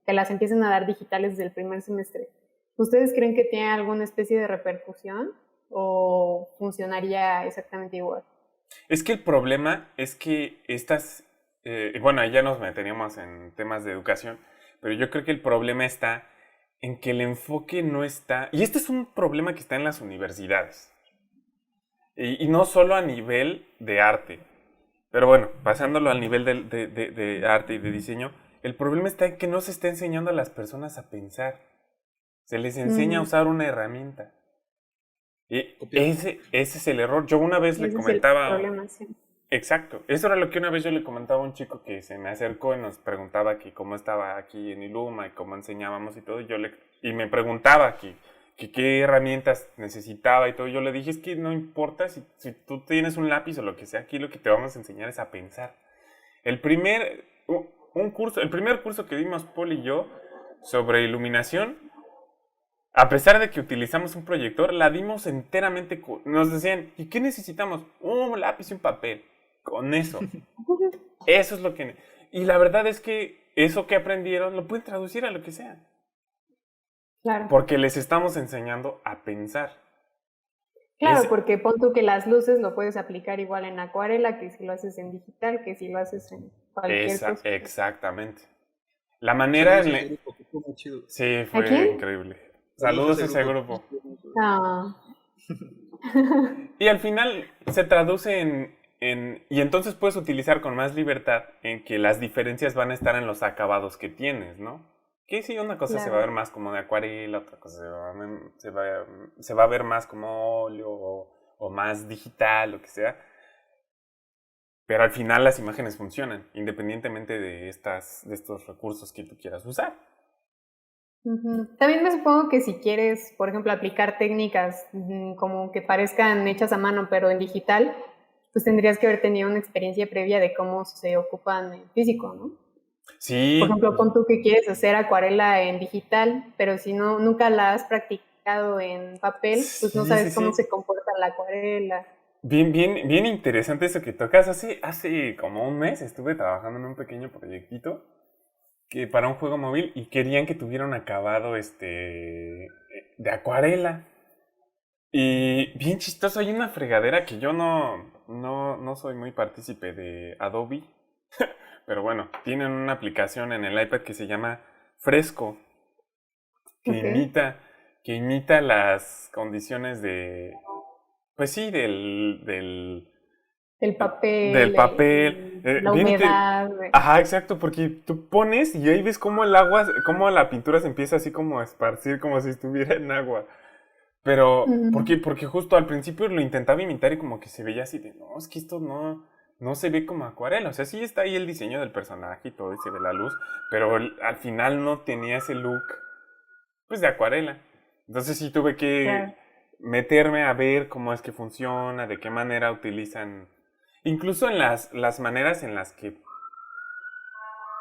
te las empiezan a dar digitales desde el primer semestre. ¿Ustedes creen que tiene alguna especie de repercusión o funcionaría exactamente igual? Es que el problema es que y bueno, ahí ya nos meteríamos en temas de educación, pero yo creo que el problema está en que el enfoque no está, y este es un problema que está en las universidades, y no solo a nivel de arte, pero bueno, pasándolo al nivel de arte y de diseño, el problema está en que no se está enseñando a las personas a pensar, se les enseña a usar una herramienta. Y ese es el error. Yo una vez le comentaba... Es el problema, sí. Exacto. Eso era lo que una vez yo le comentaba a un chico que se me acercó y nos preguntaba que cómo estaba aquí en Iluma y cómo enseñábamos y todo. Y me preguntaba que qué herramientas necesitaba y todo. Yo le dije, es que no importa si tú tienes un lápiz o lo que sea, aquí lo que te vamos a enseñar es a pensar. El primer curso que dimos Paul y yo sobre iluminación, a pesar de que utilizamos un proyector, la dimos enteramente. Nos decían, ¿y qué necesitamos? Un lápiz y un papel. Con eso. Eso es lo que... Y la verdad es que eso que aprendieron lo pueden traducir a lo que sea. Claro. Porque les estamos enseñando a pensar. Claro, porque pon tú que las luces lo puedes aplicar igual en acuarela que si lo haces en digital, que si lo haces en cualquier cosa. Exactamente. La manera... Sí, fue increíble. Saludos a ese grupo. Y al final se traduce y entonces puedes utilizar con más libertad en que las diferencias van a estar en los acabados que tienes, ¿no? Que si una cosa se va a ver más como de acuarela, otra cosa se va a ver más como óleo o más digital, lo que sea. Pero al final las imágenes funcionan, independientemente de estos recursos que tú quieras usar. También me supongo que si quieres, por ejemplo, aplicar técnicas como que parezcan hechas a mano, pero en digital, pues tendrías que haber tenido una experiencia previa de cómo se ocupan en físico, ¿no? Sí. Por ejemplo, pon tú que quieres hacer acuarela en digital, pero si nunca la has practicado en papel, pues no sabes cómo se comporta la acuarela. Bien interesante eso que tocas. Hace como un mes estuve trabajando en un pequeño proyectito que para un juego móvil y querían que tuviera un acabado de acuarela. Y bien chistoso, hay una fregadera que yo no soy muy partícipe de Adobe, pero bueno, tienen una aplicación en el iPad que se llama Fresco, que imita las condiciones pues sí, del papel. La humedad. Ajá, exacto, porque tú pones y ahí ves cómo cómo la pintura se empieza así como a esparcir, como si estuviera en agua. Pero, porque justo al principio lo intentaba imitar y como que se veía así de, no, es que esto no se ve como acuarela. O sea, sí está ahí el diseño del personaje y todo, y se ve la luz, pero al final no tenía ese look, pues, de acuarela. Entonces sí tuve que meterme a ver cómo es que funciona, de qué manera utilizan, incluso en las maneras en las que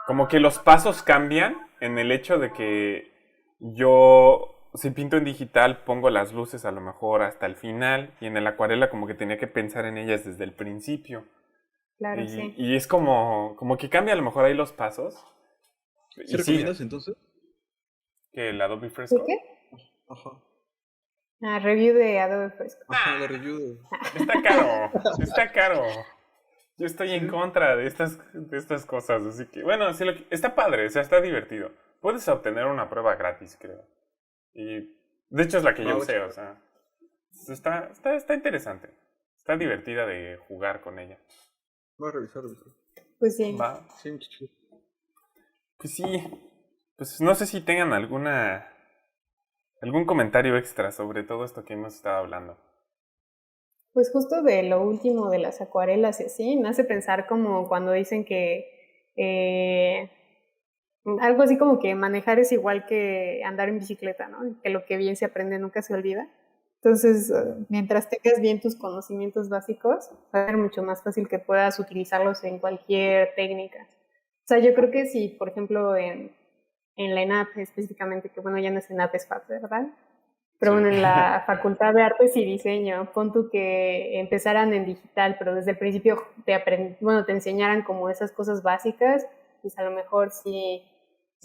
como que los pasos cambian, en el hecho de que yo, si pinto en digital, pongo las luces a lo mejor hasta el final, y en el acuarela como que tenía que pensar en ellas desde el principio. Claro, sí. Y es como que cambia a lo mejor ahí los pasos. ¿Sí recomiendas entonces? ¿Que el Adobe Fresco? ¿Qué? Ajá. Review de Adobe Fresco. Ajá, la review de... Está caro. Yo estoy en contra de estas cosas, así que, bueno, sí, está padre, o sea, está divertido. Puedes obtener una prueba gratis, creo. Y, de hecho, es la que yo usé, o sea, está interesante. Está divertida de jugar con ella. Voy a revisar. Pues sí. Va. Sí, muchacho. Pues sí. Pues no sé si tengan algún comentario extra sobre todo esto que hemos estado hablando. Pues justo de lo último de las acuarelas y así, me hace pensar como cuando dicen que algo así como que manejar es igual que andar en bicicleta, ¿no? Que lo que bien se aprende nunca se olvida. Entonces, mientras tengas bien tus conocimientos básicos, va a ser mucho más fácil que puedas utilizarlos en cualquier técnica. O sea, yo creo que si, por ejemplo, en la ENAP específicamente, que bueno, ya no es ENAP, es FAP, ¿verdad? Pero bueno, en la Facultad de Artes y Diseño, pon tú que empezaran en digital, pero desde el principio te enseñaran como esas cosas básicas, pues a lo mejor sí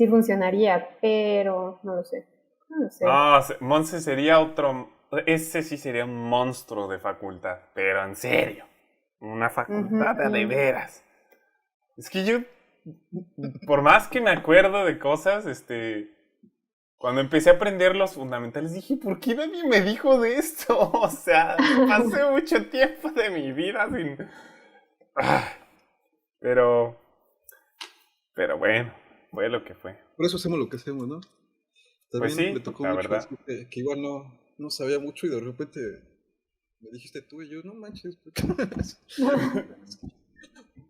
funcionaría, pero no lo sé. No, Monse ese sí sería un monstruo de facultad, pero en serio, una facultad de veras. Es que yo, por más que me acuerdo de cosas, cuando empecé a aprender los fundamentales, dije, ¿por qué nadie me dijo de esto? O sea, pasé mucho tiempo de mi vida sin... Ah, pero bueno, fue lo que fue. Por eso hacemos lo que hacemos, ¿no? Pues También me sí, tocó la mucho verdad. así que igual no sabía mucho y de repente me dijiste tú y yo, no manches, ¿por qué?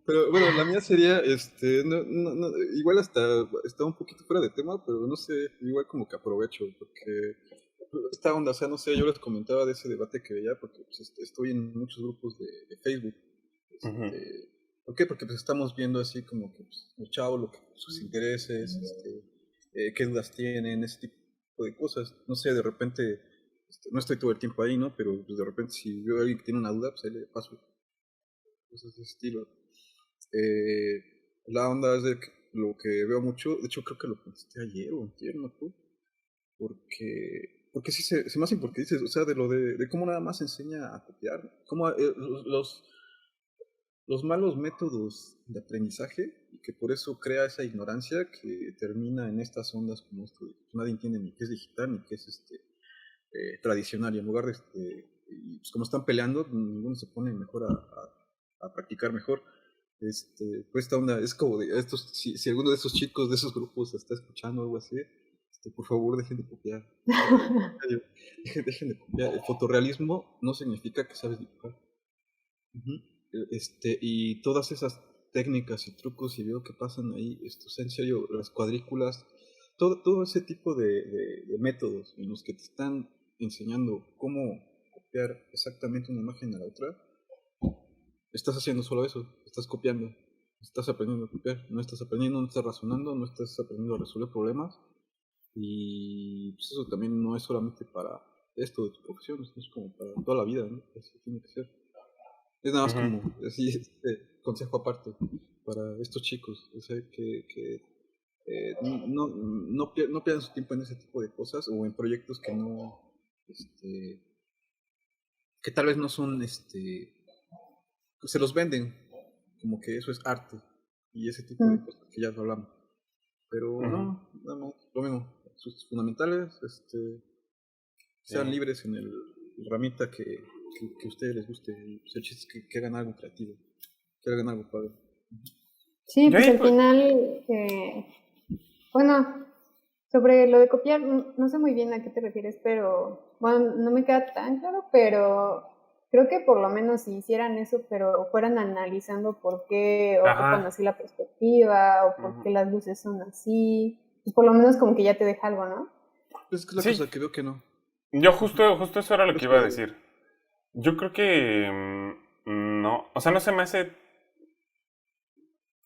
Pero bueno, la mía sería, igual está un poquito fuera de tema, pero no sé, igual como que aprovecho, porque esta onda, o sea, no sé, yo les comentaba de ese debate que veía, porque pues, estoy en muchos grupos de Facebook. Ujú. ¿Por qué? Porque pues estamos viendo así como que pues, los chavos, sus intereses, qué dudas tienen, ese tipo de cosas. No sé, de repente, no estoy todo el tiempo ahí, ¿no? Pero pues, de repente si veo a alguien que tiene una duda, pues ahí le paso cosas de ese estilo. Eh, la onda es de que lo que veo mucho, de hecho creo que lo contesté ayer o antier, no me acuerdo, porque sí se me hace porque dices, o sea, de cómo nada más enseña a copiar, cómo los malos métodos de aprendizaje y que por eso crea esa ignorancia que termina en estas ondas como esto, de que nadie entiende ni qué es digital ni qué es tradicional y en lugar y, pues como están peleando, ninguno se pone mejor a practicar mejor. Pues esta onda es como de estos, si alguno de esos chicos de esos grupos está escuchando algo así, por favor dejen de copiar. Dejen de copiar. El fotorrealismo no significa que sabes dibujar. Ujú. Y todas esas técnicas y trucos y veo que pasan ahí, o sea, en serio, las cuadrículas, todo ese tipo de métodos en los que te están enseñando cómo copiar exactamente una imagen a la otra, estás haciendo solo eso, estás copiando, estás aprendiendo a copiar, no estás aprendiendo, no estás razonando, no estás aprendiendo a resolver problemas y pues eso también no es solamente para esto de tu profesión, es como para toda la vida, ¿no? Así tiene que ser. Es nada más Ujú. como, así, consejo aparte para estos chicos, o sea, que no pierdan su tiempo en ese tipo de cosas o en proyectos este, que tal vez no son, se los venden como que eso es arte y ese tipo de cosas que ya hablamos. Pero Ujú. no, nada más, lo mismo, sus fundamentales, sean Sí. libres en el herramienta que a ustedes les guste y pues, el chiste es que hagan algo creativo, que hagan algo padre. Sí, Yo pues ahí, al final, bueno, sobre lo de copiar, no sé muy bien a qué te refieres, pero bueno, no me queda tan claro, pero creo que por lo menos si hicieran eso, pero fueran analizando por qué ocupan ajá. así la perspectiva o por Ujú. qué las luces son así, pues por lo menos como que ya te deja algo, ¿no? Pues es que es la Sí, cosa que veo que no. yo Ujú. justo eso era lo que Es iba a como de, decir. Yo creo que no, o sea, no se me hace.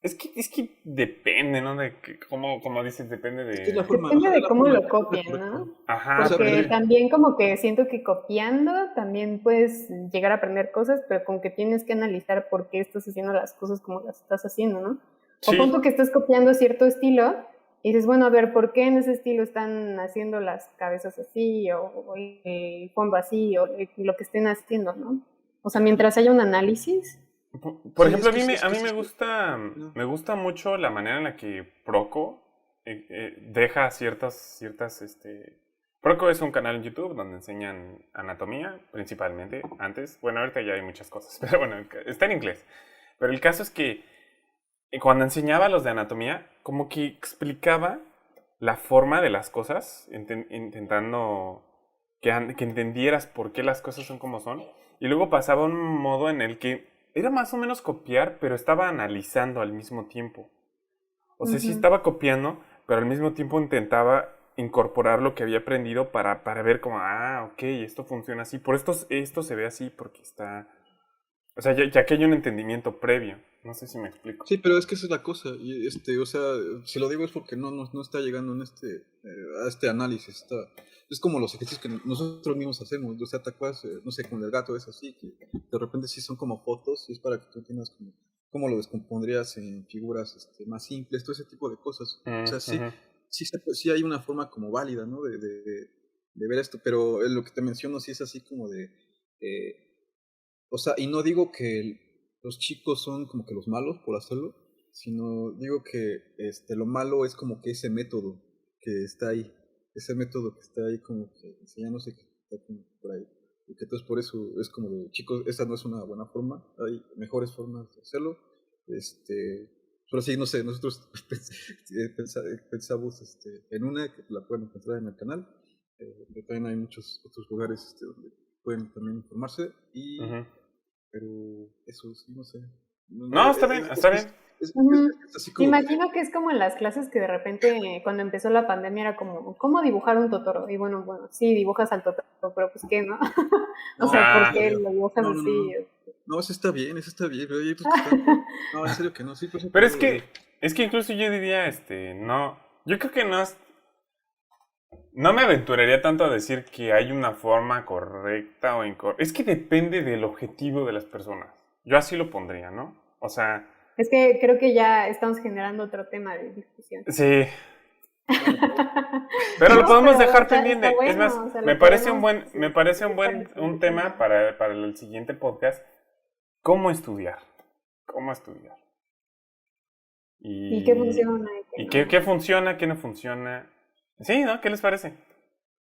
Es que depende, ¿no? De que, como dices, depende es que es la de. forma, Depende ajá, es de la cómo forma, lo es la copian, correcta. ¿no? O Ajá, sea, Porque porque, también como que siento que copiando también puedes llegar a aprender cosas, pero con que tienes que analizar por qué estás haciendo las cosas como las estás haciendo, ¿no? O pon sí. tú que estás copiando cierto estilo y dices, bueno, a ver, ¿por qué en ese estilo están haciendo las cabezas así o el fondo así o lo que estén haciendo, ¿no? O sea, mientras haya un análisis. Por sí, ejemplo, es a que mí sí, sí, no. me gusta mucho la manera en la que Proco deja Proco es un canal en YouTube donde enseñan anatomía, principalmente, antes. Bueno, ahorita ya hay muchas cosas, pero bueno, está en inglés. Pero el caso es que cuando enseñaba los de anatomía, como que explicaba la forma de las cosas, intentando que entendieras por qué las cosas son como son. Y luego pasaba un modo en el que era más o menos copiar, pero estaba analizando al mismo tiempo. O sea, sí Ujú. estaba copiando, pero al mismo tiempo intentaba incorporar lo que había aprendido para ver como, ok, esto funciona así. Por esto se ve así porque está... O sea, ya que hay un entendimiento previo. No sé si me explico. Sí, pero es que esa es la cosa. Y o sea, si lo digo es porque no está llegando a este análisis. Es como los ejercicios que nosotros mismos hacemos. O sea, te acuerdas, no sé, con el gato es así, que de repente sí son como fotos y es para que tú entiendas cómo lo descompondrías en figuras más simples, todo ese tipo de cosas. O sea, Ujú. sí hay una forma como válida, ¿no? De ver esto, pero lo que te menciono sí es así como eh, o sea, y no digo que los chicos son como que los malos por hacerlo, sino digo que lo malo es como que ese método que está ahí, como que enseñándose que está como por ahí. Y que entonces por eso es como de, chicos, esta no es una buena forma, hay mejores formas de hacerlo. Pero sí, no sé, nosotros pensamos en una que la pueden encontrar en el canal. Pero también hay muchos otros lugares donde pueden también informarse. Pero eso sí, no sé. No, está bien, está bien. Es así Me como imagino que es como en las clases que de repente cuando empezó la pandemia era como, ¿cómo dibujar un totoro? Y bueno, sí, dibujas al totoro, pero pues ¿qué, no? O sea, ¿por qué lo dibujas así? No, eso está bien, pero hay otros que están... No, en serio que no, sí, por eso Pero es que incluso yo diría, no, yo creo que no me aventuraría tanto a decir que hay una forma correcta o incorrecta. Es que depende del objetivo de las personas. Yo así lo pondría, ¿no? O sea... Es que creo que ya estamos generando otro tema de discusión. Sí. Pero lo podemos dejar está pendiente. bueno, es más, o sea, me parece un tema para el siguiente podcast. ¿Cómo estudiar? ¿Y qué funciona? ¿Y qué funciona? ¿Qué no funciona? Sí, ¿no? ¿Qué les parece?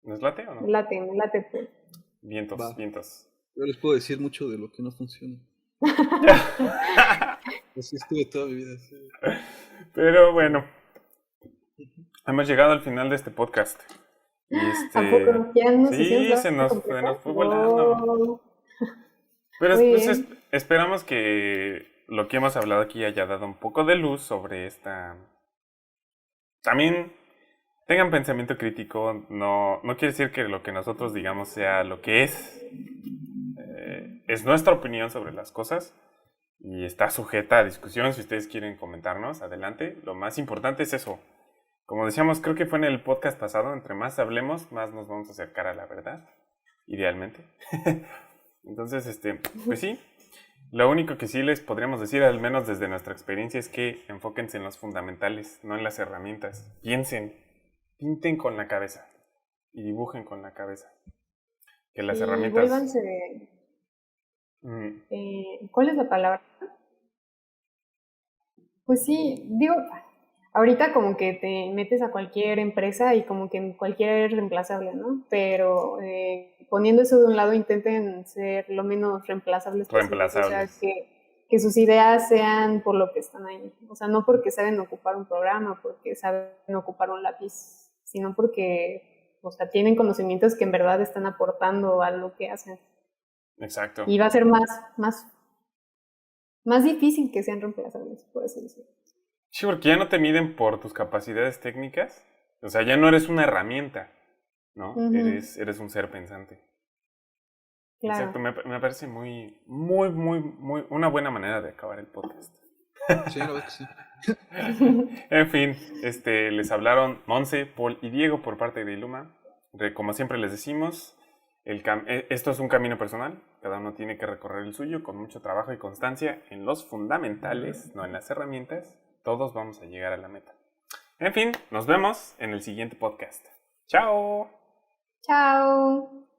¿Nos late o no? Me late. Pues. Vientos. Yo les puedo decir mucho de lo que no funciona. Así estuve toda mi vida. Sí. Pero bueno, hemos llegado al final de este podcast. Tampoco, ya nos sí, se nos fue volando. Pero pues, esperamos que lo que hemos hablado aquí haya dado un poco de luz sobre esta... También tengan pensamiento crítico, no quiere decir que lo que nosotros digamos sea lo que es. Es nuestra opinión sobre las cosas y está sujeta a discusión. Si ustedes quieren comentarnos, adelante. Lo más importante es eso. Como decíamos, creo que fue en el podcast pasado, entre más hablemos, más nos vamos a acercar a la verdad, idealmente. Entonces, pues sí, lo único que sí les podríamos decir, al menos desde nuestra experiencia, es que enfóquense en los fundamentales, no en las herramientas. Pinten con la cabeza y dibujen con la cabeza. Que las herramientas... Vuélvanse... ¿Cuál es la palabra? Pues sí, digo, ahorita como que te metes a cualquier empresa y como que cualquiera es reemplazable, ¿no? Pero poniendo eso de un lado, intenten ser lo menos reemplazables posible. O sea, que sus ideas sean por lo que están ahí. O sea, no porque saben ocupar un programa, porque saben ocupar un lápiz, sino porque, o sea, tienen conocimientos que en verdad están aportando a lo que hacen. Exacto. Y va a ser más difícil que sean reemplazables, por así decirlo. Sí, porque ya no te miden por tus capacidades técnicas. O sea, ya no eres una herramienta, ¿no? Eres un ser pensante. Claro. Exacto, me parece muy una buena manera de acabar el podcast. Sí, la verdad que sí. En fin, les hablaron Monse, Paul y Diego por parte de Iluma. Como siempre les decimos, esto es un camino personal. Cada uno tiene que recorrer el suyo con mucho trabajo y constancia en los fundamentales, no en las herramientas. Todos vamos a llegar a la meta. En fin, nos vemos en el siguiente podcast. ¡Chao! ¡Chao!